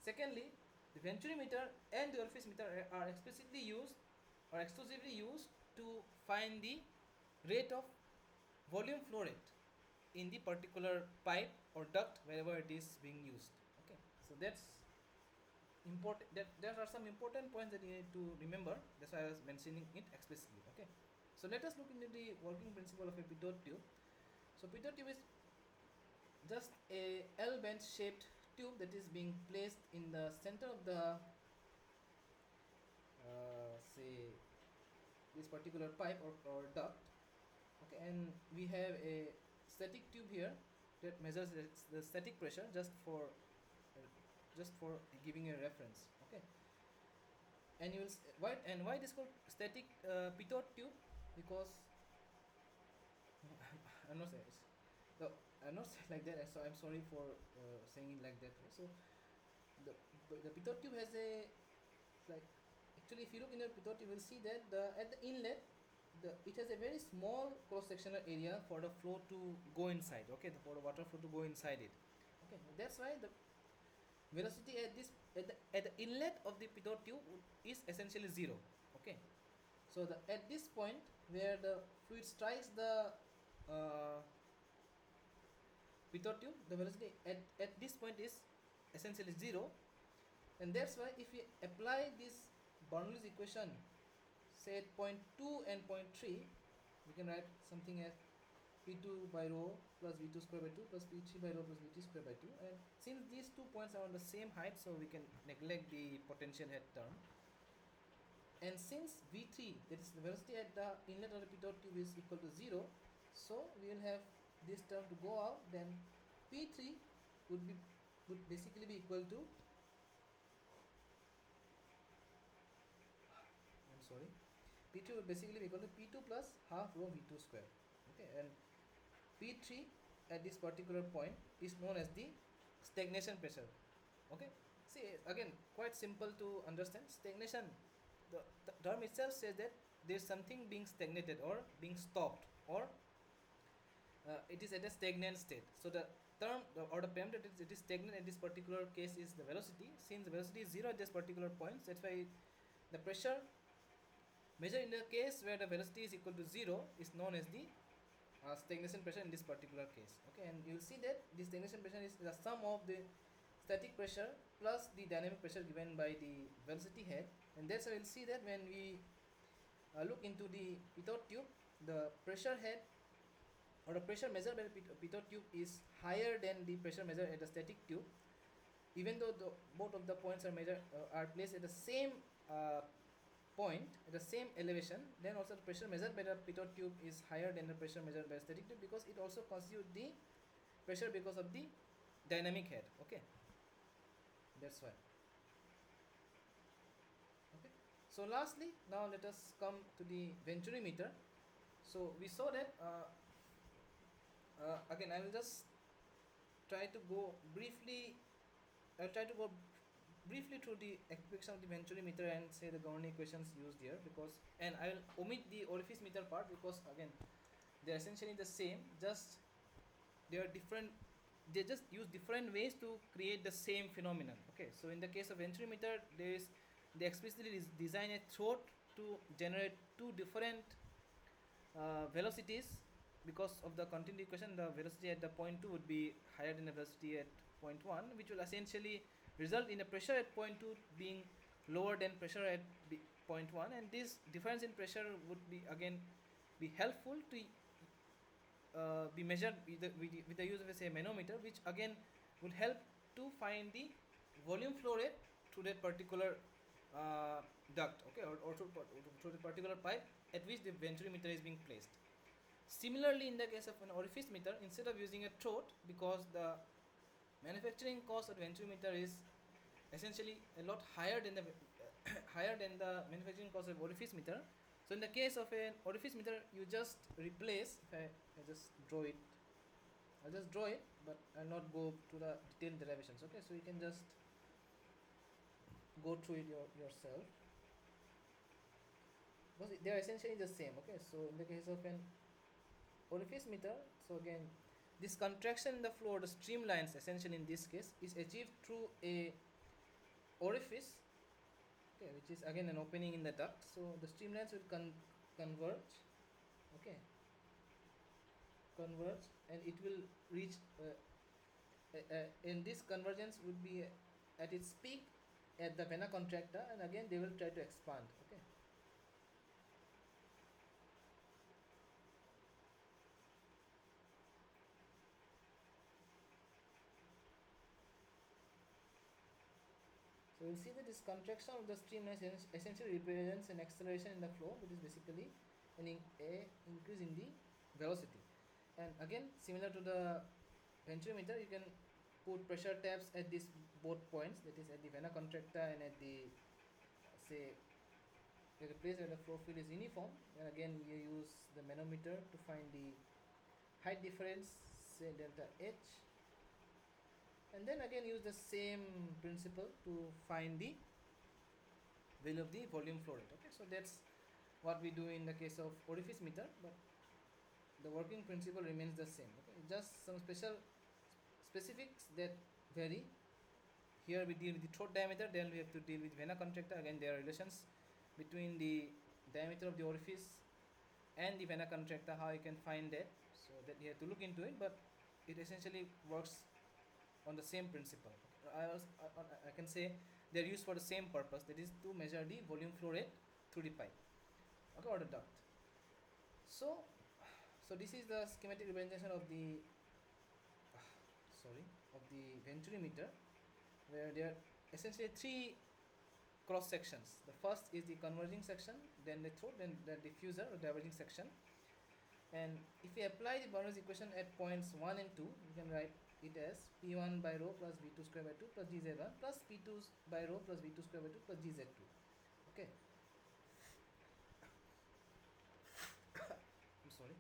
Secondly, the venturi meter and the orifice meter are explicitly used or exclusively used to find the rate of volume flow rate in the particular pipe or duct wherever it is being used. Okay, so that's important. That there are some important points that you need to remember. That's why I was mentioning it explicitly. Okay, so let us look into the working principle of a pitot tube. So pitot tube is just a L-bend shaped tube that is being placed in the center of the say this particular pipe or duct. Okay, and we have a static tube here that measures the static pressure, just for giving a reference. Okay, and you will why it is called static pitot tube, because I'm not saying so I'm not saying like that, so I'm sorry for saying it like that. So the pitot tube has a, like, actually if you look in the pitot you will see that at the inlet it has a very small cross sectional area for the flow to go inside. Okay, for the water flow to go inside it. Okay, that's why the velocity at the inlet of the pitot tube is essentially 0. Okay, so at this point where the fluid strikes the pitot tube, the velocity at this point is essentially 0, and that's why if we apply this Bernoulli's equation, say at point 2 and point 3, we can write something as P2 by rho plus V2 square by 2 plus P3 by rho plus Vt square by 2, and since these 2 points are on the same height, so we can neglect the potential head term, and since V3, that is the velocity at the inlet of the pitot tube, is equal to 0, so we will have this term to go out. Then P3 would basically be equal to, P2 would basically be equal to P2 plus half rho V2 square. Okay, and P3 at this particular point is known as the stagnation pressure. Okay, see, again, quite simple to understand. Stagnation, the term itself says that there is something being stagnated or being stopped, or it is at a stagnant state. So the term or the parameter that it is stagnant in this particular case is the velocity. Since the velocity is 0 at this particular point, that's why the pressure Measure in the case where the velocity is equal to 0 is known as the stagnation pressure in this particular case. Okay, and you will see that this stagnation pressure is the sum of the static pressure plus the dynamic pressure given by the velocity head, and that's why we'll see that when we look into the pitot tube, the pressure head or the pressure measured by the pitot tube is higher than the pressure measured at the static tube, even though both of the points are measured are placed at the same point at the same elevation. Then also the pressure measured by the pitot tube is higher than the pressure measured by the static tube, because it also constitutes the pressure because of the dynamic head. Okay, that's why. Okay, so lastly, now let us come to the venturi meter. So we saw that again I will just try to go briefly I'll try to go briefly through the application of the venturi meter and say the governing equations used here, because, and I will omit the orifice meter part because again they are essentially the same, just they are different, they just use different ways to create the same phenomenon. Okay, so in the case of venturi meter, they explicitly design a throat to generate two different velocities. Because of the continuity equation, the velocity at the point 2 would be higher than the velocity at point 1, which will essentially result in the pressure at point 2 being lower than pressure at point 1, and this difference in pressure would be again be helpful to be measured with the use of a manometer, which again will help to find the volume flow rate through that particular duct, okay, or through the particular pipe at which the venturi meter is being placed. Similarly, in the case of an orifice meter, instead of using a throat, because the manufacturing cost of venturi meter is essentially a lot higher than the higher than the manufacturing cost of orifice meter. So in the case of an orifice meter, you just replace. If I just draw it, I'll just draw it, but I'll not go to the detailed derivations. Okay, so you can just go through it yourself, because they are essentially the same. Okay, so in the case of an orifice meter, so again this contraction in the flow, the streamlines essentially in this case is achieved through a orifice, okay, which is again an opening in the duct. So the streamlines will converge, okay, converge, and it will reach and this convergence would be at its peak at the vena contracta, and again they will try to expand. Okay, so we'll see that this contraction of the streamlines essentially represents an acceleration in the flow, which is basically an increase in the velocity. And again, similar to the venturi meter, you can put pressure taps at these both points, that is at the vena contracta and at the say at the place where the flow field is uniform. And again you use the manometer to find the height difference, say delta H, and then again use the same principle to find the value of the volume flow rate. Okay, so that's what we do in the case of orifice meter, but the working principle remains the same. Okay, just some specifics that vary. Here we deal with the throat diameter, then we have to deal with vena contracta. Again, there are relations between the diameter of the orifice and the vena contracta, how you can find that, so that you have to look into it, but it essentially works on the same principle. I can say they are used for the same purpose, that is to measure the volume flow rate through the pipe, okay, or the duct. So this is the schematic representation of the of the venturi meter, where there are essentially three cross sections. The first is the converging section, then the throat, then the diffuser or diverging section. And if we apply the Bernoulli's equation at points 1 and 2, we can write it as P1 by rho plus V2 square by 2 plus GZ1 plus P2 by rho plus V2 square by 2 plus GZ2. Okay. I'm sorry.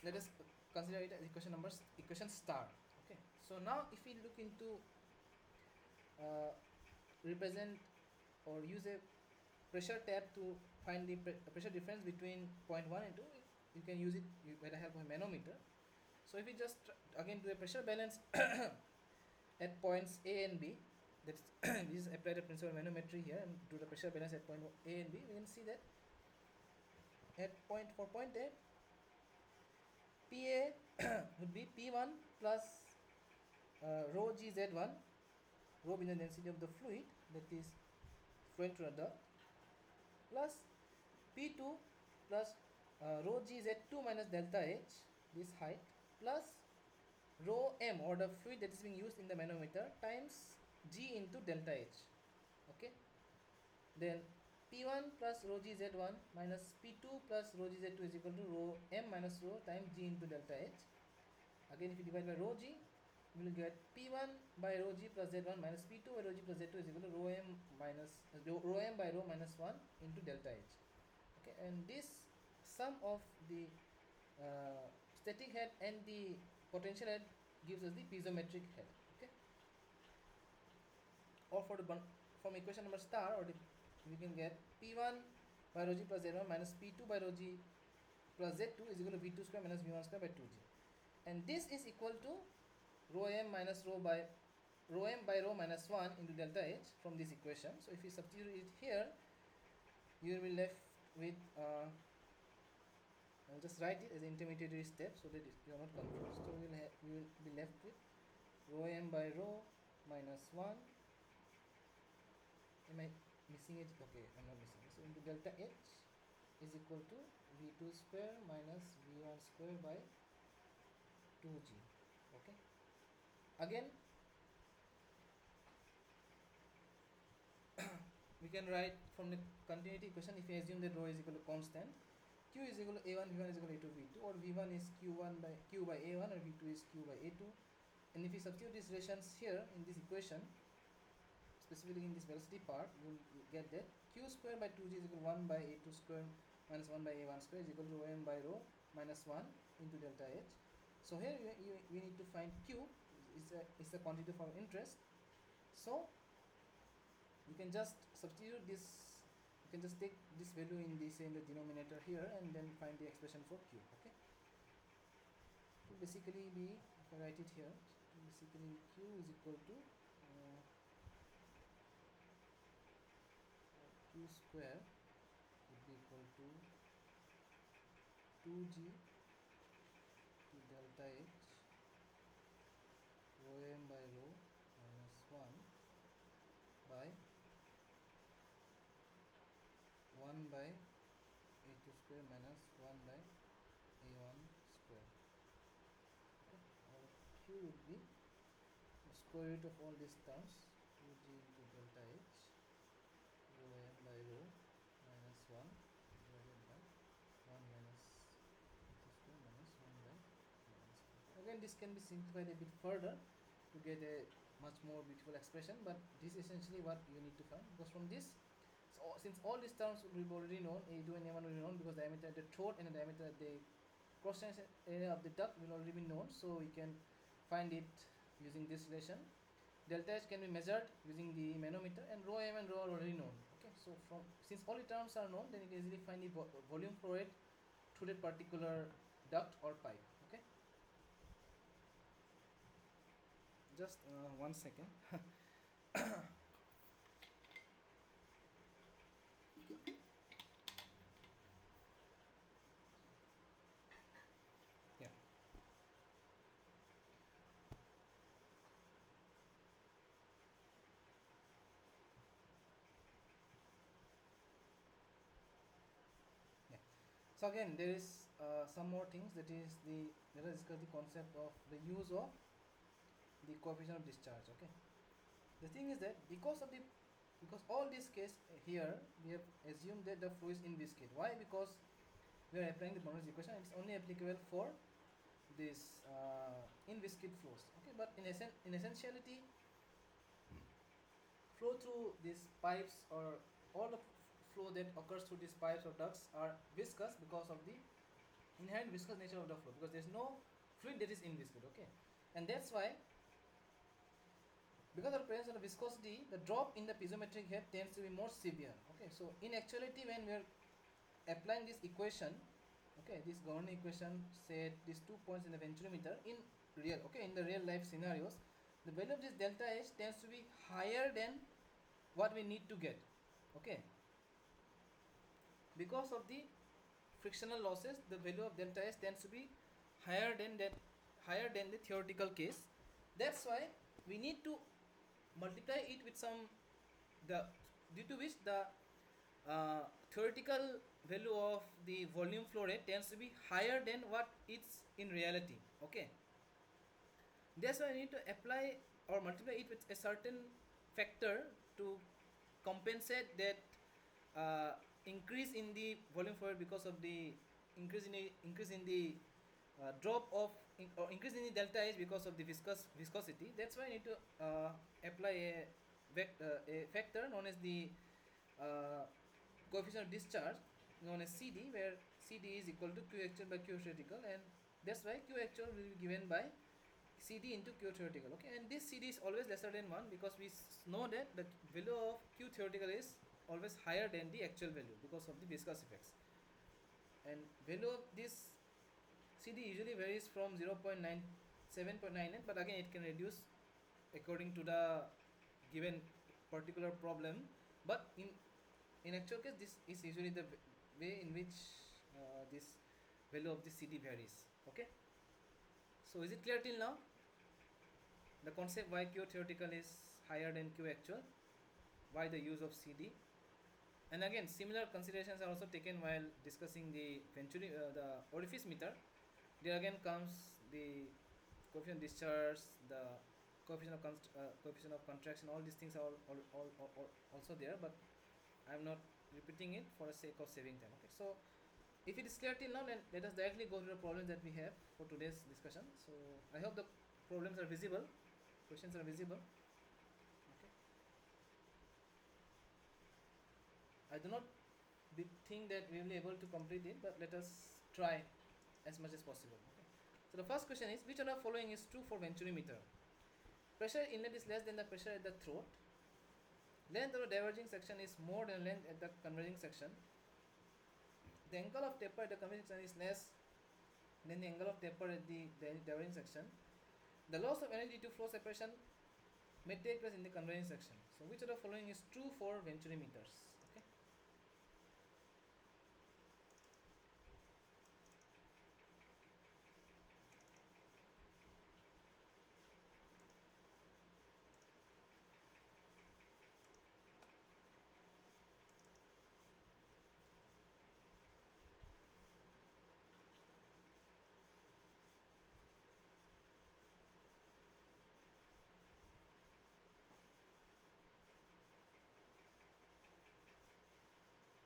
Let us consider it as equation star. Okay. So now if we look into represent or use a pressure tab to find the pressure difference between point 1 and 2, you can use it with the help of a manometer. So if we just again do a pressure balance at points A and B, That is this is applied the principle of manometry here and do the pressure balance at point A and B. We can see that at point A, PA would be P1 plus rho G Z1, rho being the density of the fluid that is flowing through the duct, plus P2 plus rho G Z2 minus delta H, this height, plus rho M, or the fluid that is being used in the manometer, times G into delta H. Okay, then P1 plus rho G Z1 minus P2 plus rho G Z2 is equal to rho M minus rho times G into delta H. Again, if you divide by rho G, we will get P1 by rho G plus Z1 minus P2 by rho G plus Z2 is equal to rho M minus rho M by rho minus 1 into delta H. Okay, and this sum of the static head and the potential head gives us the piezometric head. Okay, or for the from equation number star, or we can get P1 by rho G plus Z1 minus P2 by rho G plus Z2 is equal to V2 square minus V1 square by 2G, and this is equal to rho M minus rho M by rho minus 1 into delta H from this equation. So if you substitute it here, you will be left with I'll just write it as an intermediary step so that you are not confused. So we will be left with rho M by rho minus 1. Am I missing it? Okay, I'm not missing it. So into delta H is equal to V2 square minus V1 square by 2G. Okay, again we can write from the continuity equation, if you assume that rho is equal to constant, Q is equal to A1, V1 is equal to A2, V2, or V1 is Q by A1, or V2 is Q by A2. And if you substitute these relations here in this equation, specifically in this velocity part, you will get that Q square by 2G is equal to 1 by A2 square minus 1 by A1 square is equal to rho M by rho minus 1 into delta H. So here we need to find Q is the quantity of our interest. So you can just substitute this, you can just take this value in the denominator here and then find the expression for Q. Okay, so basically if I write it here, basically Q is equal to Q square would be equal to 2G to delta H rho M by rho minus 1 by 1 by A2 square minus 1 by A1 square. Okay. Our Q would be the square root of all these terms, 2G into delta H rho M by rho minus 1 divided by 1 minus A2 square minus 1 by A1 square. Again, this can be simplified a bit further to get a much more beautiful expression, but this is essentially what you need to find, because from this, so since all these terms we've already known, A2 and A1 will be known, because diameter at the throat and the diameter at the cross section area of the duct will already be known, so we can find it using this relation. Delta H can be measured using the manometer, and rho M and rho are already known. Okay, so since all the terms are known, then you can easily find the volume flow rate through that particular duct or pipe. Okay, just 1 second. Yeah. Yeah. So again, there is some more things. Let us discuss the concept of the use of the coefficient of discharge. Okay. The thing is that because all this case here we have assumed that the flow is inviscid. Why? Because we are applying the Bernoulli's equation. It's only applicable for this inviscid flows. Okay, but in essentiality, flow through these pipes, or all the flow that occurs through these pipes or ducts, are viscous because of the inherent viscous nature of the flow, because there is no fluid that is inviscid. Okay, and that's why, because of the presence of the viscosity, the drop in the piezometric head tends to be more severe. Okay, so in actuality, when we are applying this equation, okay, this governing equation said these 2 points in the venturimeter in real, okay, in the real life scenarios, the value of this delta H tends to be higher than what we need to get. Okay, because of the frictional losses, the value of delta S tends to be higher than that, higher than the theoretical case. That's why we need to multiply it with some, the due to which the theoretical value of the volume flow rate tends to be higher than what it's in reality. Okay, that's why I need to apply or multiply it with a certain factor to compensate that increase in the volume flow rate because of the increase in the drop of or increase in the delta H because of the viscosity. That's why I need to apply a factor known as the uh, coefficient of discharge, known as CD, where CD is equal to Q actual by Q theoretical, and that's why Q actual will be given by CD into Q theoretical. Okay, and this CD is always lesser than 1 because we know that the value of Q theoretical is always higher than the actual value because of the viscous effects, and value of this CD usually varies from 0.97.98, but again it can reduce according to the given particular problem. But in actual case, this is usually the way in which this value of the CD varies. Okay, so is it clear till now? The concept why Q theoretical is higher than Q actual, why the use of CD, and again similar considerations are also taken while discussing the Venturi, the orifice meter. There again comes the coefficient discharge, the coefficient of contraction. All these things are all also there, but I am not repeating it for the sake of saving time. Okay, so if it is clear till now, then let us directly go to the problems that we have for today's discussion. So I hope the problems are visible, questions are visible. Okay, I do not think that we will be able to complete it, but let us try as much as possible. Okay. So the first question is, which of the following is true for Venturi meter? Pressure inlet is less than the pressure at the throat. Length of the diverging section is more than length at the converging section. The angle of taper at the converging section is less than the angle of taper at the diverging section. The loss of energy to flow separation may take place in the converging section. So which of the following is true for Venturi meters? Okay.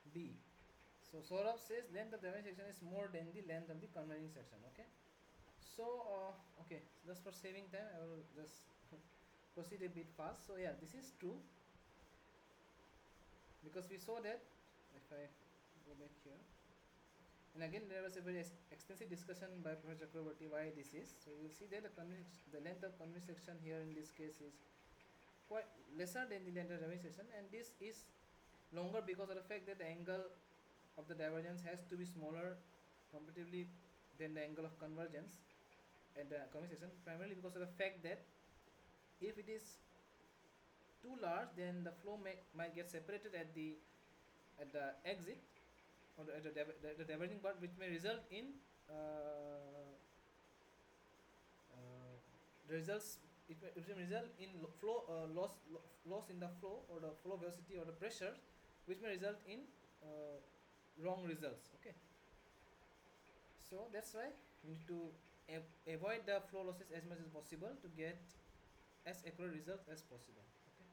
B. So Saurabh says length of the diverging section is more than the length of the converging section. Okay. So okay, so just for saving time, I will just proceed a bit fast. So yeah, this is true because we saw that if I go back here, and again there was a very extensive discussion by Professor Chakraborty why this is. So you will see that the length of converging section here in this case is quite lesser than the length of diverging section, and this is longer because of the fact that the angle of the divergence has to be smaller comparatively than the angle of convergence at the converging section, primarily because of the fact that if it is too large, then the flow might get separated at the exit or at the diverging part, which may result in results. It may result in flow loss in the flow or the flow velocity or the pressure, which may result in wrong results. Okay, so that's why we need to avoid the flow losses as much as possible to get as accurate results as possible. Okay,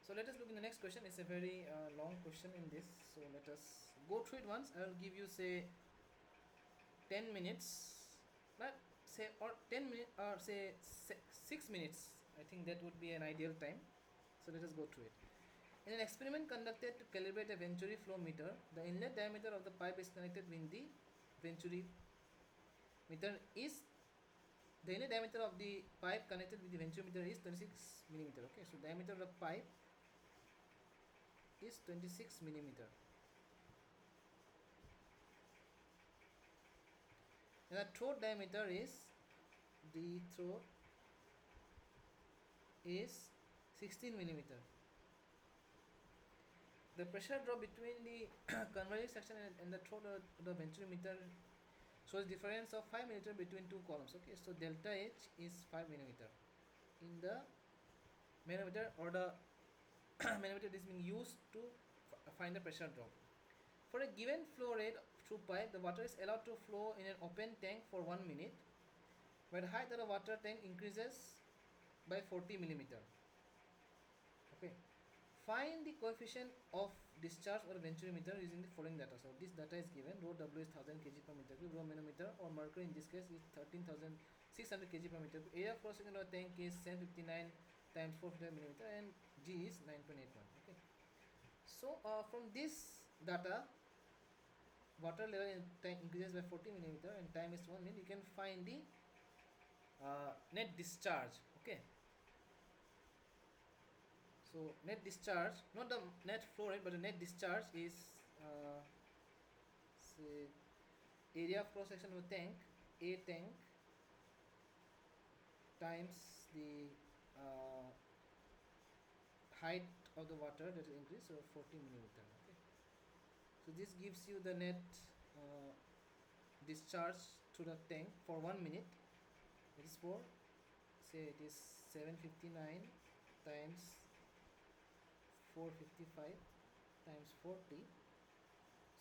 so let us look in the next question. It's a very long question in this, so let us go through it once. I will give you say 10 minutes, but say or 10 minutes or say 6 minutes. I think that would be an ideal time. So let us go through it. In an experiment conducted to calibrate a Venturi flow meter, the inlet diameter of the pipe is connected with the Venturi meter is the inlet diameter of the pipe connected with the Venturi meter is 26 millimeter. Okay, so diameter of the pipe is 26 millimeter. And the throat diameter is, the throat is 16 millimeter. The pressure drop between the converging section and the throat of the ventrimeter shows difference of 5 millimeter between two columns. Okay, so delta H is 5 millimeter in the manometer, or the manometer is being used to find the pressure drop. For a given flow rate through pipe, the water is allowed to flow in an open tank for 1 minute, where the height of the water tank increases by 40 millimeter. Okay. Find the coefficient of discharge or ventrimeter using the following data. So this data is given. Rho W is 1000 kg per meter cube. Rho manometer or mercury in this case is 13,600 kg per meter cube. Area of cross section of the tank is 759 times 450 millimeter, and G is 9.81. Okay. So from this data, water level in tank increases by 40 millimeter and time is 1 minute. You can find the net discharge. Okay. So net discharge, not the net flow rate, but the net discharge is say area of cross section of a tank, A tank, times the height of the water that is increased, so 40 millimeter. Okay. So this gives you the net discharge to the tank for 1 minute. It is for, say, it is 759 times 455 times 40.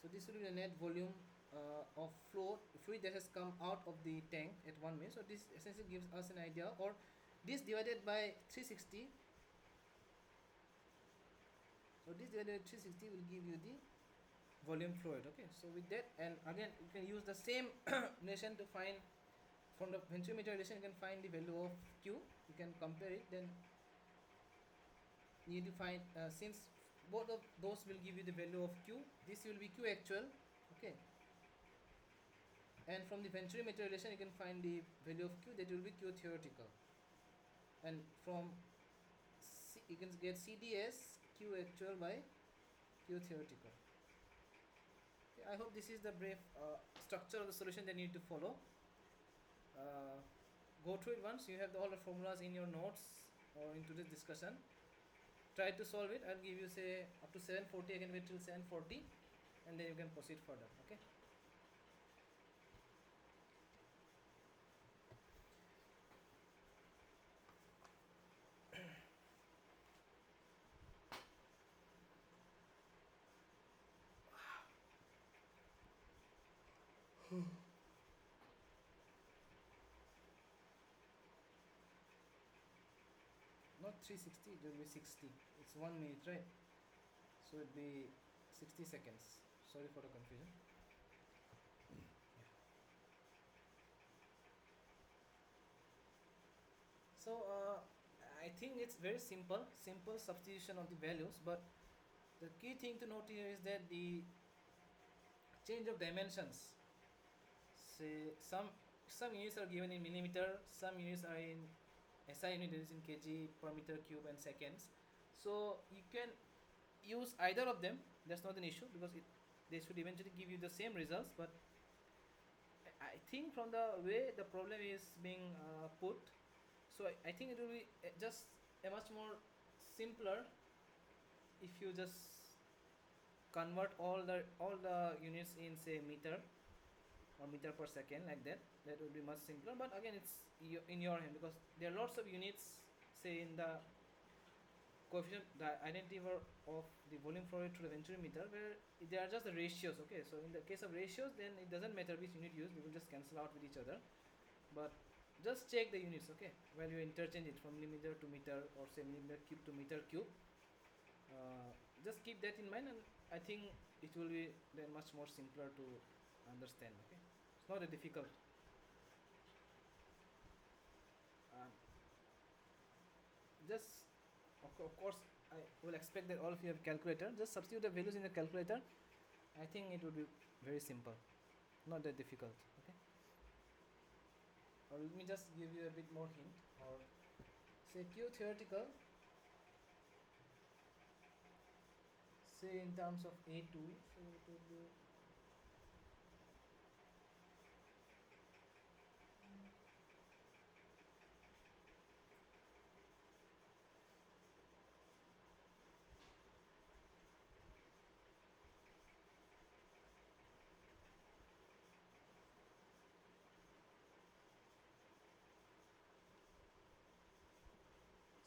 So this will be the net volume of fluid that has come out of the tank at 1 minute. So this essentially gives us an idea, or this divided by 360. So this divided by 360 will give you the volume flow rate. Okay. So with that, and again you can use the same relation to find from the ventrimeter relation. You can find the value of Q. You can compare it. Then you need to find since both of those will give you the value of Q, this will be Q actual. Okay. And from the ventrimeter relation you can find the value of Q, that will be Q theoretical. And from C, you can get CDS Q actual by Q theoretical. Okay, I hope this is the brief structure of the solution that you need to follow. Go through it once. You have all the formulas in your notes or in today's discussion. Try to solve it. I'll give you, say, up to 740. I can wait till 740 and then you can proceed further. Okay. Not 360, it will be 60. It's 1 minute, right? So it will be 60 seconds. Sorry for the confusion. So I think it's very simple substitution of the values, but the key thing to note here is that the change of dimensions, say some units are given in millimeter, some units are in SI unit, is in kg per meter cube and seconds. So you can use either of them. That's not an issue, because they should eventually give you the same results. But I think from the way the problem is being put, so I think it will be just a much more simpler if you just convert all the units in, say, meter or meter per second, like that. That would be much simpler. But again, it's in your hand, because there are lots of units, say, in the coefficient, the identity of the volume flow rate through the ventrimeter, where they are just the ratios. Okay, so in the case of ratios, then it doesn't matter which unit used, they will just cancel out with each other. But just check the units, okay, while you interchange it from millimeter to meter, or say millimeter cube to meter cube. Just keep that in mind, and I think it will be then much more simpler to understand. Okay, it's not that difficult. Just of course I will expect that all of you have calculator. Just substitute the values in the calculator. I think it would be very simple, not that difficult. Okay. Or let me just give you a bit more hint, or say Q theoretical, say in terms of A2, so it would be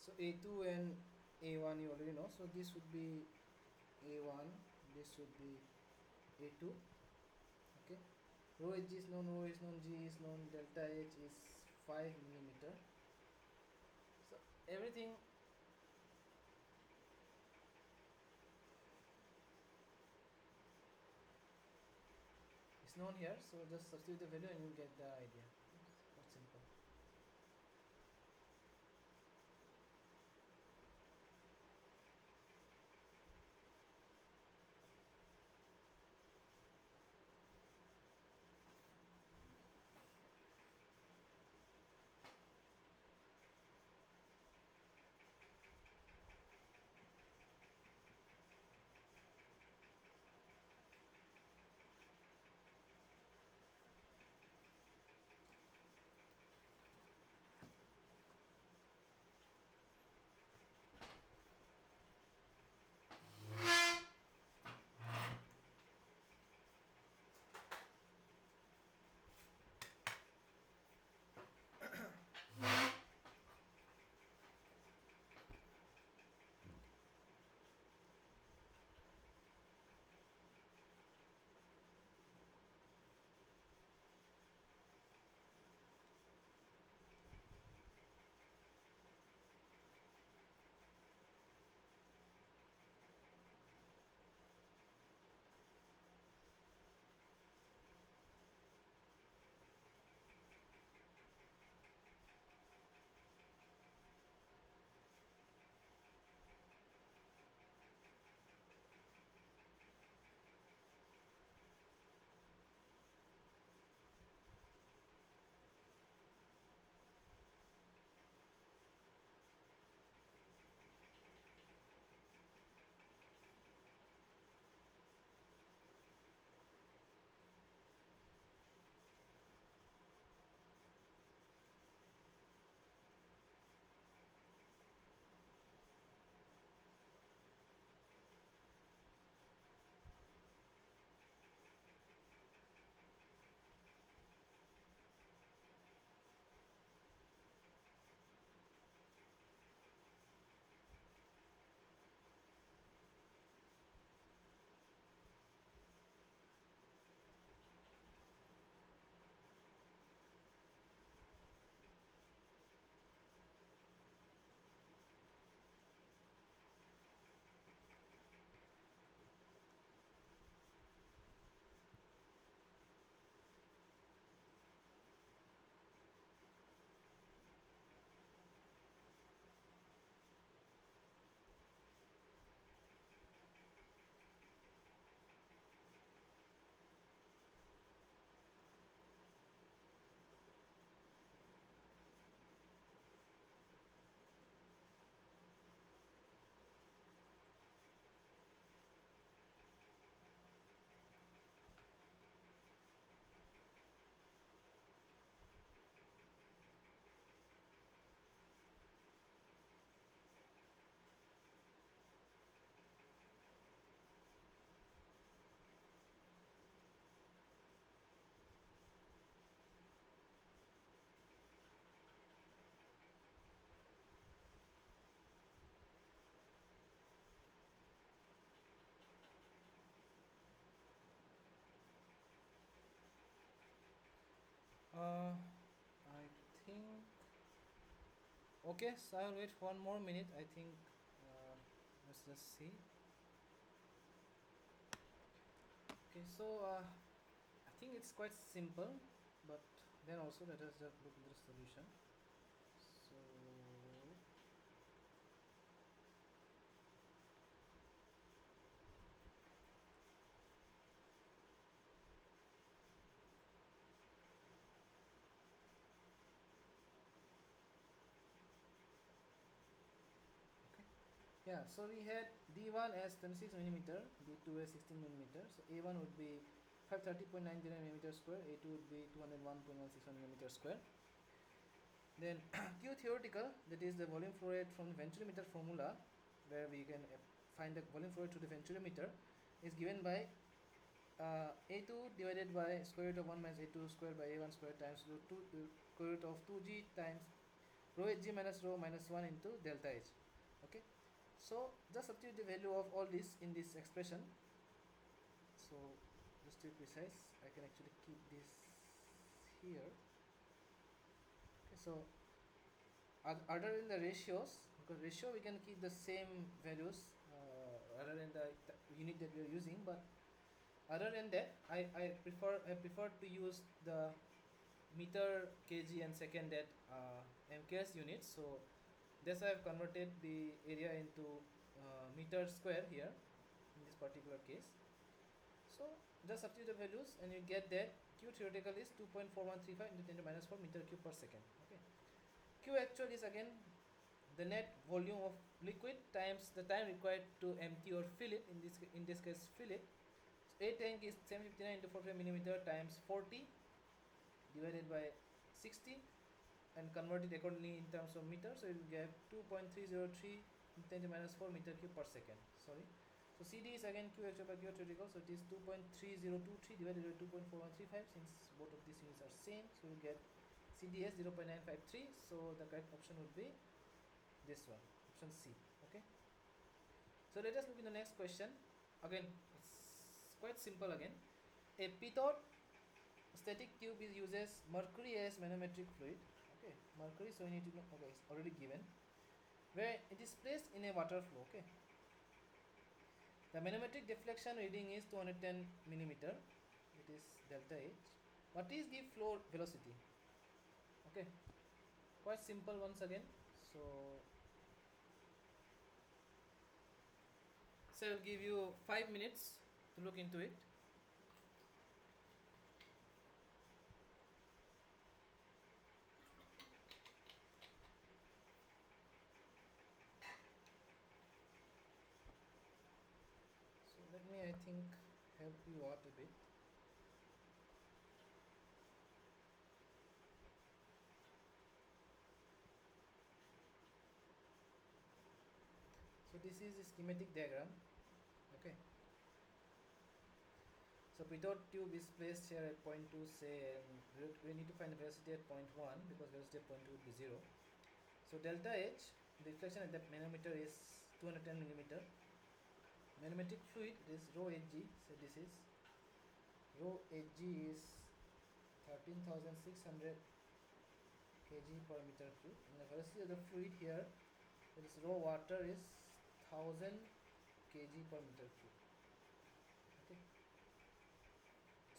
So A2 and A1 you already know. So this would be A1, this would be A2. Okay. Rho h is known, rho is known, G is known, delta H is 5 millimeter. So everything is known here. So just substitute the value and you get the idea. Quite simple. I think okay. So I'll wait for 1 more minute. I think. Let's just see. Okay, so I think it's quite simple, but then also let us just look into the solution. So yeah, so we had D1 as 26 millimeter, D2 as 16 millimeter. So A1 would be 530.99 millimeter square, A2 would be 201.161 millimeter square. Then Q theoretical, that is the volume flow rate from the venturimeter formula, where we can find the volume flow rate to the venturimeter, is given by A2 divided by square root of 1 minus A2 square by A1 square times root 2 square root of 2G times rho hg minus rho minus 1 into delta h. Okay, so just substitute the value of all this in this expression. So just to be precise, I can actually keep this here. Okay, so other than the ratios, because ratio we can keep the same values other than the unit that we are using, but other than that I prefer to use the meter, kg and second at MKS units. So that's why I've converted the area into meter square here in this particular case. So just substitute the values and you get that Q theoretical is 2.4135 into 10 to minus 4 meter cube per second. Okay, Q actual is again the net volume of liquid times the time required to empty or fill it. In this case, fill it. So A tank is 759 into 45 millimeter times 40 divided by 60 and convert it accordingly in terms of meter. So you will get 2.303 10 to minus 4 meter cube per second. Sorry. So CD is again Q actual by Q theoretical. So it is 2.3023 divided by 2.4135 since both of these units are same. So you get CDS 0.953. So the correct option would be this one, option C. Okay. So let us look in the next question. Again, it's quite simple again. A pitot static tube uses mercury as manometric fluid. Okay, mercury, so we need to know, okay, it's already given, where it is placed in a water flow. Okay, the manometric deflection reading is 210 millimeter. It is delta H. What is the flow velocity? Okay, quite simple once again. So I'll give you 5 minutes to look into it. So let me, I think, help you out a bit. So this is a schematic diagram. Okay. So pitot tube is placed here at point 2, say, and we need to find the velocity at point 1 because velocity at point 2 would be 0. So delta H, the deflection at the manometer is 210 millimeter. Manometric fluid is rho Hg. So this is rho Hg is 13,600 kg per meter cube. And the velocity of the fluid here, that is rho water, is 1000 kg per meter cube. Okay.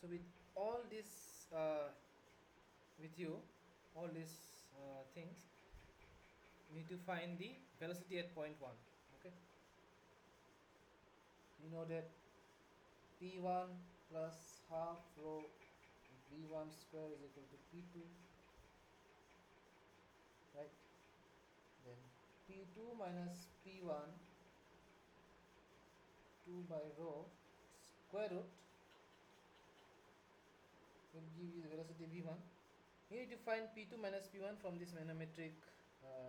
So with all this, with you, all these things, we need to find the velocity at point 1. Okay. You know that P1 plus half rho V1 square is equal to P2, right? Then P2 minus P1, 2 by rho square root will give you the velocity V1. You need to find P2 minus P1 from this manometric,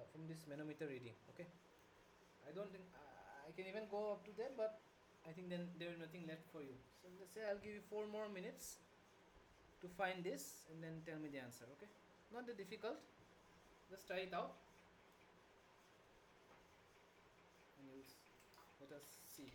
from this manometer reading. Okay. I don't think I can even go up to that, but I think then there is nothing left for you. So let's say I'll give you 4 more minutes to find this and then tell me the answer. Okay. Not that difficult. Just try it out. And you'll let us see.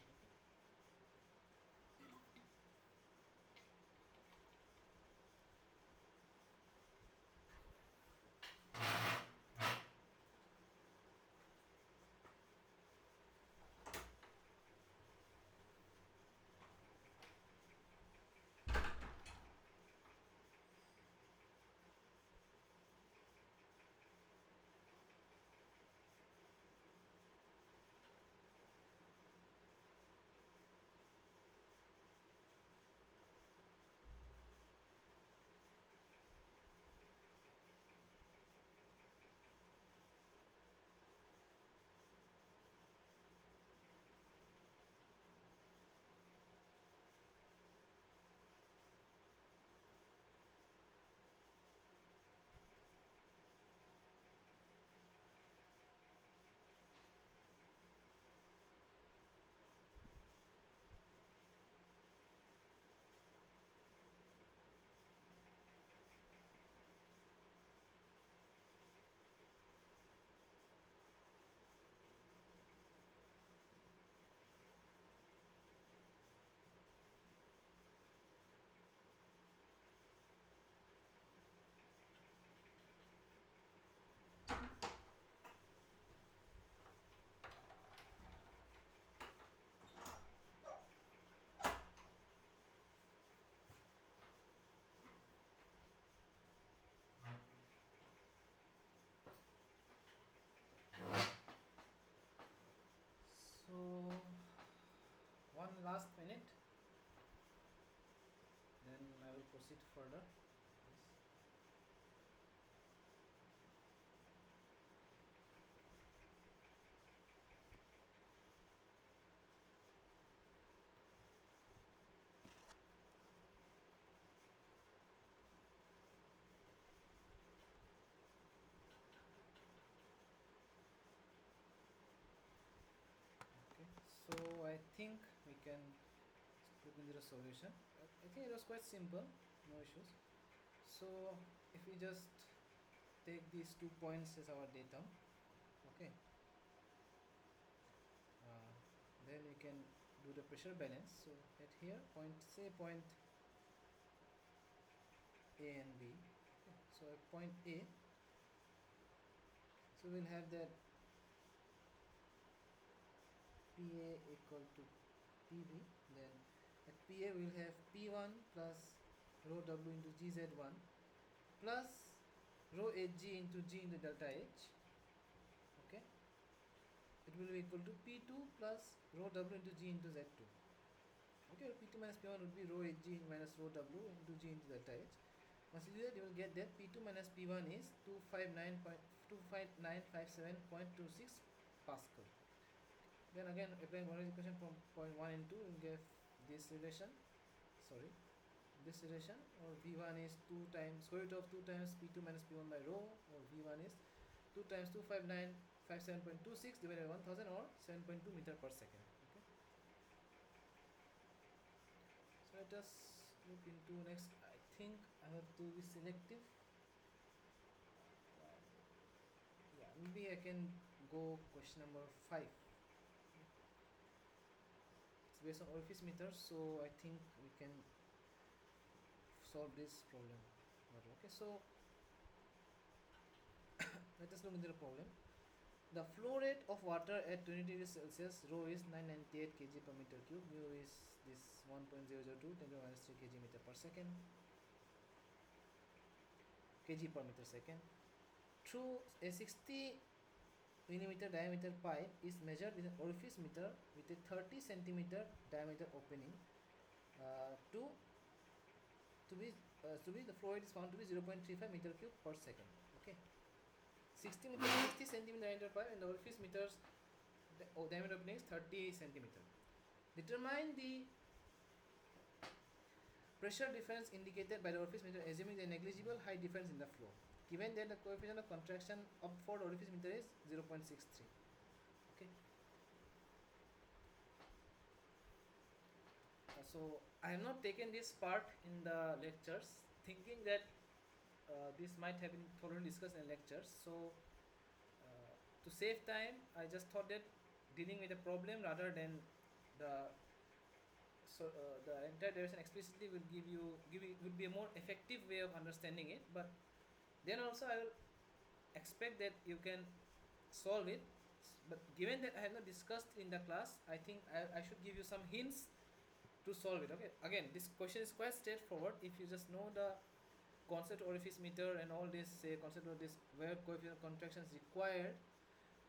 proceed further. Okay, so I think we can look into the solution. I think it was quite simple, no issues. So if we just take these 2 points as our datum, okay, then we can do the pressure balance. So at here point, say point A and B. Okay. So at point A, so we'll have that PA equal to PB. Then at PA we'll have P1 plus rho W into GZ1 plus rho HG into G into delta H. Okay, it will be equal to P2 plus rho W into G into Z2. Okay, P2 minus P1 would be rho Hg minus rho W into G into delta H. Once you do that, you will get that P2 minus P1 is 25957.26 Pascal. Then again, applying one equation from point 1 and 2, you will get this relation. This relation, or V1 is 2 times square root of 2 times P2 minus P1 by rho, or V1 is 2 times 25957.26 divided by 1000, or 7.2 meter per second. Okay. So let us look into next. I think I have to be selective. Yeah, maybe I can go question number 5. It's based on orifice meters, so I think we can solve this problem. Okay, so let us look into the problem. The flow rate of water at 20 degrees Celsius, rho is 998 kg per meter cube, mu is this 1.002 10 to the minus 3 kg meter per second, kg per meter second. Through a 60 millimeter diameter pipe is measured with an orifice meter with a 30 centimeter diameter opening. To be the flow rate is found to be 0.35 meter cube per second. Okay, 60 centimeter diameter pipe and the orifice meters diameter opening is 30 centimeter. Determine the pressure difference indicated by the orifice meter, assuming the negligible height difference in the flow, given that the coefficient of contraction for the orifice meter is 0.63. Okay. So I have not taken this part in the lectures, thinking that this might have been thoroughly discussed in lectures. So to save time, I just thought that dealing with a problem rather than the entire derivation explicitly will would be a more effective way of understanding it. But then also I will expect that you can solve it. But given that I have not discussed in the class, I think I should give you some hints to solve it. Okay, again, this question is quite straightforward. If you just know the concept of orifice meter and all this, say concept of this where coefficient of contraction is required,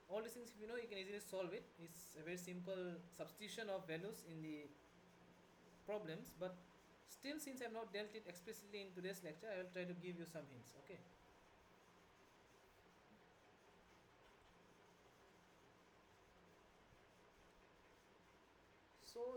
all these things if you know, you can easily solve it. It's a very simple substitution of values in the problems, but still, since I have not dealt it explicitly in today's lecture, I will try to give you some hints. Okay. So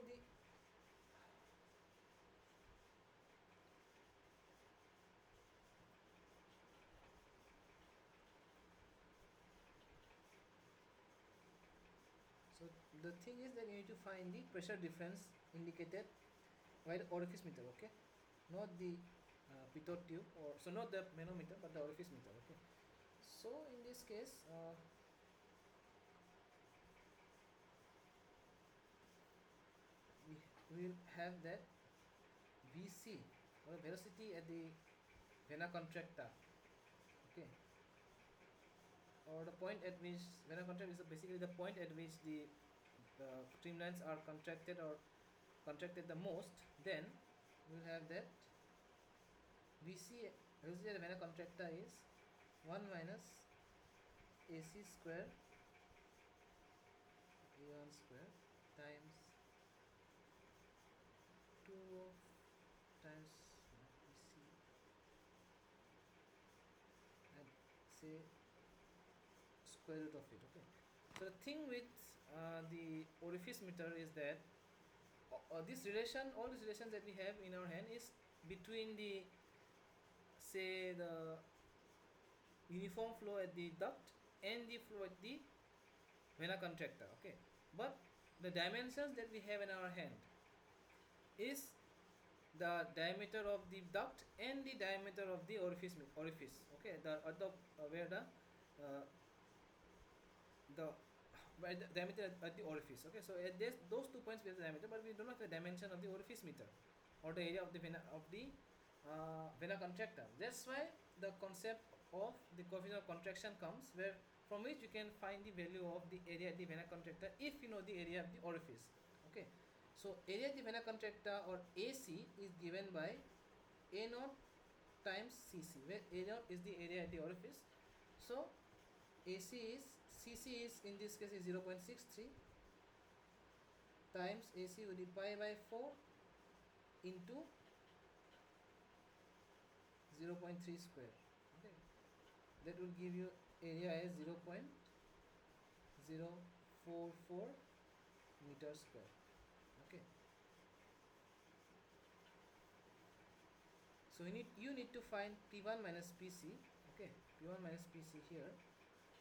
the thing is that you need to find the pressure difference indicated by the orifice meter. Okay, not the pitot tube, or so not the manometer but the orifice meter. Okay, so in this case we will have that VC, or velocity at the vena contracta. Okay, or the point at which vena contracta is basically the point at which the streamlines are contracted or contracted the most. Then we'll have that VC, velocity at the vena contracta, is 1 minus AC square A1 square times 2 of times VC say square root of it. Okay, so the thing with the orifice meter is that this relation, all these relations that we have in our hand is between the, say, the uniform flow at the duct and the flow at the vena contracta. Okay, but the dimensions that we have in our hand is the diameter of the duct and the diameter of the orifice. Okay, the at the where uh, the where the diameter at the orifice. Okay, so at this, those 2 points we have the diameter, but we do not have the dimension of the orifice meter or the area of the vena contracta. That's why the concept of the coefficient of contraction comes, where from which you can find the value of the area at the vena contracta if you know the area of the orifice. Okay, so area at the vena contracta or AC is given by A naught times CC, where A naught is the area at the orifice. So CC is in this case is 0.63 times AC would be pi by 4 into 0.3 square. Okay, that will give you area as 0.044 meter square. Okay, so you need to find P1 minus PC. Okay, P1 minus PC here.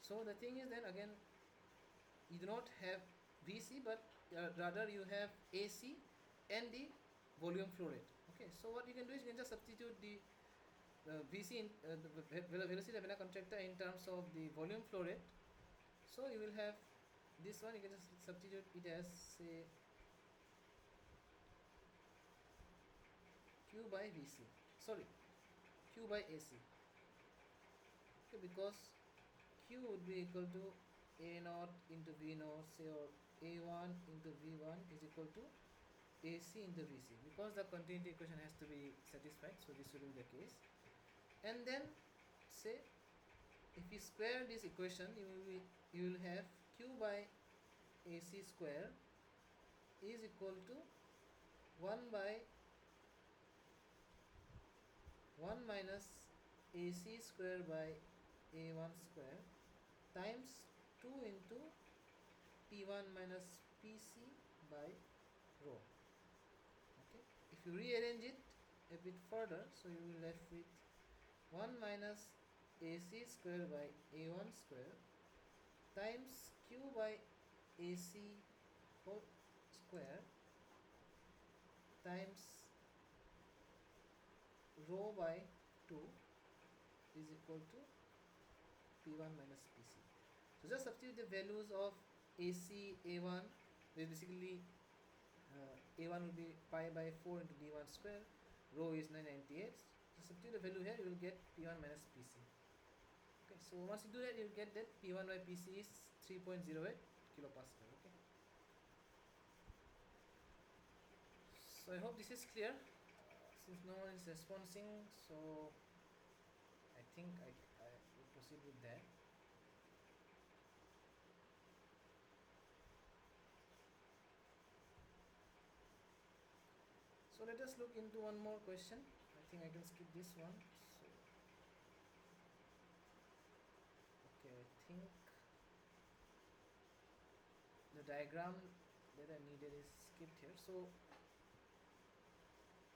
So the thing is, then again, you do not have VC, but rather you have AC and the volume flow rate. Okay, so what you can do is you can just substitute the VC in the velocity of vena contracta in terms of the volume flow rate. So you will have this one, you can just substitute it as, say, Q by VC, sorry, Q by AC. Okay, because Q would be equal to A naught into V naught, say, or A1 into V1 is equal to AC into VC, because the continuity equation has to be satisfied. So this will be the case. And then, say, if you square this equation, you will have Q by AC square is equal to 1 by 1 minus AC square by A1 square times 2 into P1 minus PC by rho. Okay, if you rearrange it a bit further, so you will left with 1 minus AC square by A1 square times Q by AC whole square times rho by 2 is equal to P1 minus PC. So just substitute the values of AC A1, where basically A1 will be pi by 4 into D1 square, rho is 998. So substitute the value here, you will get P1 minus PC. Okay, so once you do that, you will get that P1 by PC is 3.08 kilopascal. Okay, so I hope this is clear. Since no one is responding, so I think I will proceed with that. So let us look into one more question. I think I can skip this one. So, okay, I think the diagram that I needed is skipped here. So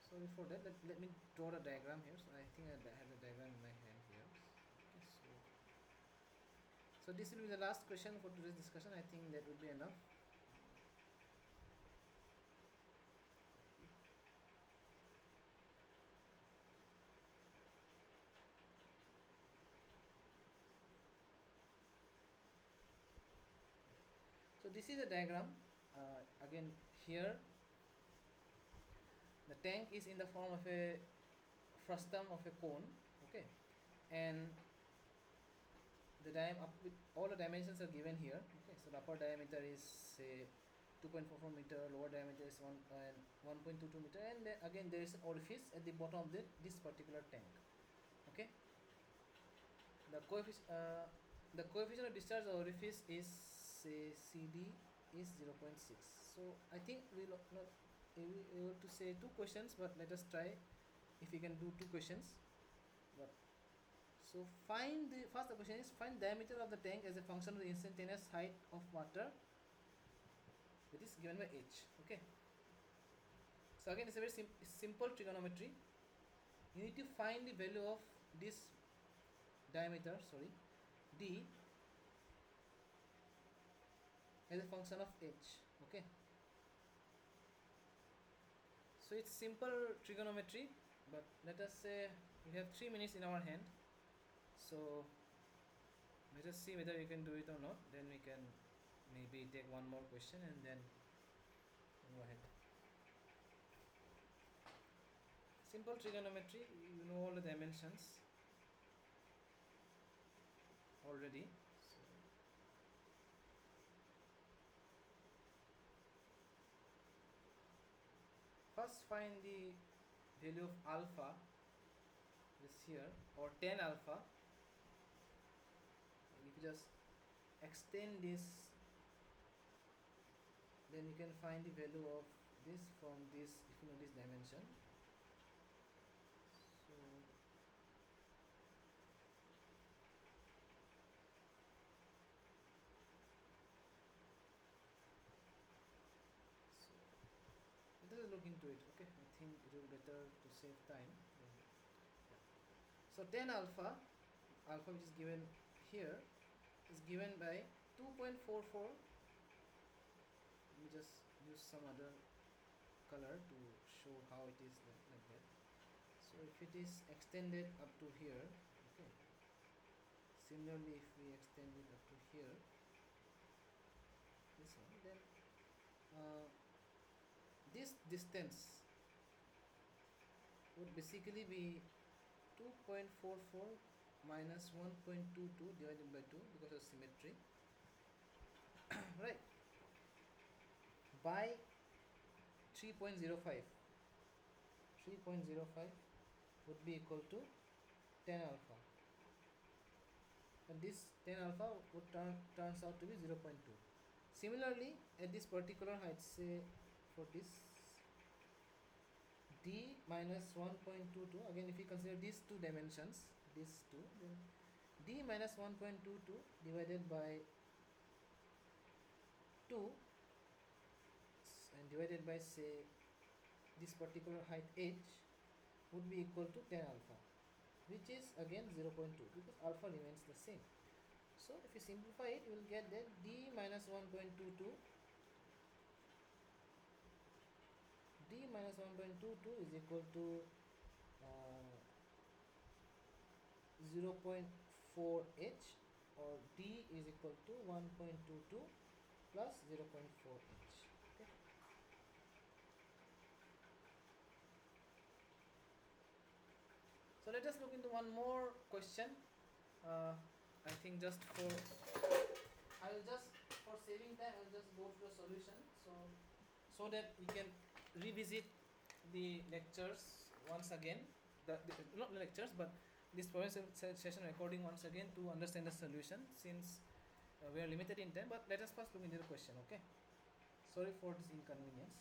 sorry for that. Let me draw the diagram here. So I think I have the diagram in my hand here. Okay, so this will be the last question for today's discussion. I think that would be enough. So this is a diagram. Again, here the tank is in the form of a frustum of a cone. Okay, and the up with all the dimensions are given here. Okay, so the upper diameter is, say, 2.44 meter, lower diameter is 1.22 meter, and then again there is an orifice at the bottom of this particular tank. Okay, the coefficient of discharge of orifice is, say, CD is 0.6. So I think we will not able to say 2 questions, but let us try if we can do 2 questions. But So find the first question is find diameter of the tank as a function of the instantaneous height of water. It is given by h. Okay. So again, it's a very simple trigonometry. You need to find the value of this diameter, sorry, d, as a function of h. Okay. So it's simple trigonometry, but let us say we have 3 minutes in our hand. So let us see whether you can do it or not. Then we can maybe take one more question and then go ahead. Simple trigonometry, you know all the dimensions already. So first find the value of alpha, this here, or tan alpha. If you just extend this, then you can find the value of this from this, if you know this dimension. So let us look into it. Okay, I think it will be better to save time. So tan alpha, which is given here, is given by 2.44. Let me just use some other color to show how it is like that. So if it is extended up to here, okay, similarly if we extend it up to here, this one, then this distance would basically be 2.44 minus 1.22 divided by 2 because of symmetry, right, by 3.05. 3.05 would be equal to tan alpha, and this tan alpha would turns out to be 0.2. Similarly, at this particular height, say for this d minus 1.22, again if we consider these two dimensions, these two, then d minus 1.22 divided by 2 and divided by, say, this particular height h would be equal to tan alpha, which is again 0.2 because alpha remains the same. So if you simplify it, you will get that d minus 1.22 is equal to 0.4h, or d is equal to 1.22 plus 0.4h. Okay. So let us look into one more question. I think just for saving time, I will just go through a solution, so that we can revisit the lectures once again. Not lectures, but this session recording once again to understand the solution, since we are limited in time. But let us first look into the question. Okay. Sorry for this inconvenience.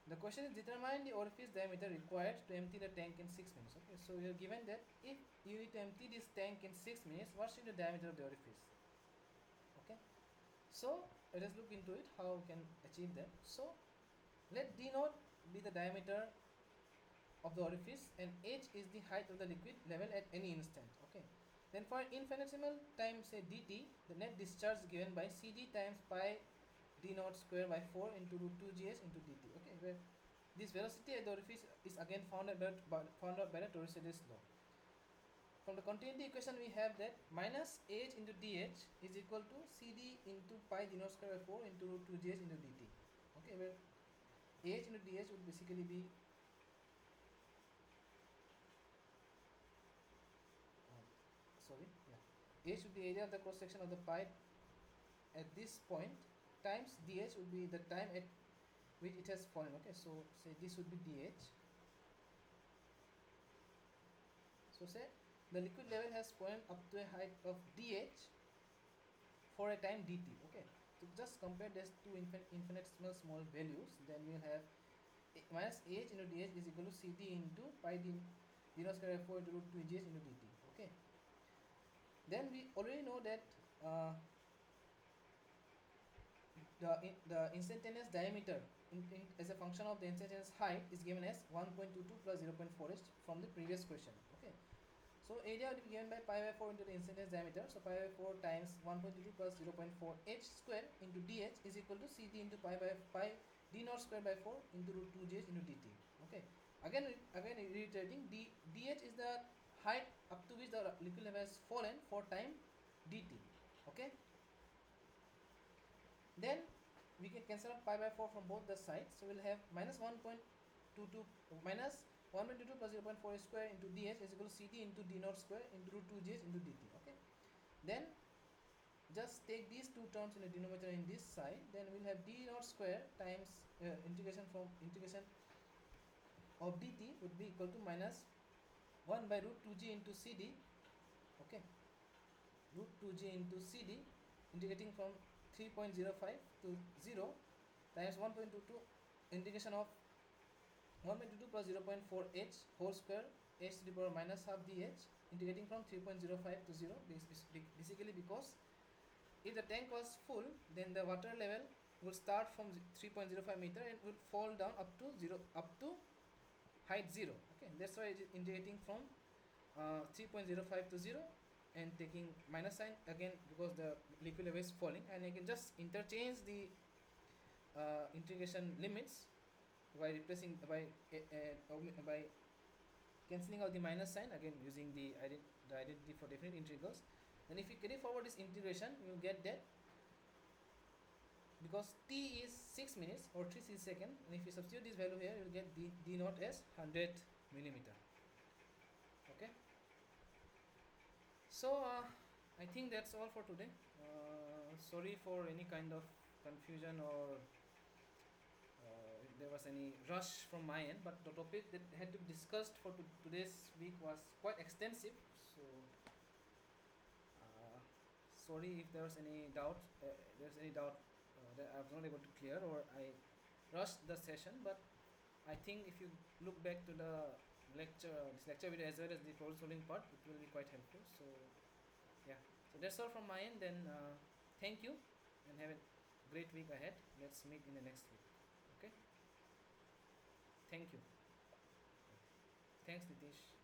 The question is determine the orifice diameter required to empty the tank in 6 minutes. Okay, so we are given that if you need to empty this tank in 6 minutes, what should be the diameter of the orifice? Okay, so let us look into it, how we can achieve that. So let d naught be the diameter of the orifice and h is the height of the liquid level at any instant. Okay, then for infinitesimal time, say dt, the net discharge given by cd times pi d naught square by 4 into root 2 gs into dt. Okay, where this velocity at the orifice is again found out by the Torricelli's law. From the continuity equation, we have that minus h into dh is equal to cd into pi d naught square by 4 into root 2 gs into dt. Okay, where h into dh would basically be h would be area of the cross section of the pipe at this point times dh would be the time at which it has fallen. Okay, so say this would be dh. So say the liquid level has fallen up to a height of dh for a time dt. Okay, so just compare these two infinitesimal small values, then we will have minus h into dh is equal to cd into pi d naught square by 4 into root 2 gs into dt. Okay, Then we already know that the instantaneous diameter as a function of the instantaneous height is given as 1.22 plus 0.4h from the previous question. Okay, so area will be given by pi by 4 into the instantaneous diameter. So pi by 4 times 1.22 plus 0.4h square into dh is equal to cd into pi by pi d naught square by 4 into root 2gh into dt. Okay, again reiterating, dh is the height up to which the liquid level has fallen for time dt. Okay, then we can cancel out pi by 4 from both the sides, so we'll have minus 1.22 minus 1.22 plus 0.4 square into dh is equal to cd into d naught square into root 2gh into dt. Okay, then just take these two terms in the denominator in this side, then we'll have d naught square times integration of dt would be equal to minus 1 by root 2g into cd. Okay, root 2g into cd integrating from 3.05 to 0 times 1.22 integration of 1.22 plus 0.4 h whole square h to the power minus half dh integrating from 3.05 to 0. Basically, because if the tank was full, then the water level would start from 3.05 meter and would fall down up to height 0. Okay, that's why it is integrating from 3.05 to 0 and taking minus sign again because the liquid level is falling, and you can just interchange the integration limits by replacing by cancelling out the minus sign, again using the identity for definite integrals. Then if you carry forward this integration, you will get that because t is 6 minutes or 3 seconds, and if you substitute this value here, you will get d naught as 100 millimeter. Okay, so I think that's all for today. Sorry for any kind of confusion or if there was any rush from my end, but the topic that had to be discussed for today's week was quite extensive. So sorry if there was any doubt. That I was not able to clear or I rushed the session. But I think if you look back to the this lecture video as well as the problem solving part, it will be quite helpful. So yeah, so that's all from my end. Then thank you and have a great week ahead. Let's meet in the next week. Okay. Thank you. Thanks, Nitish.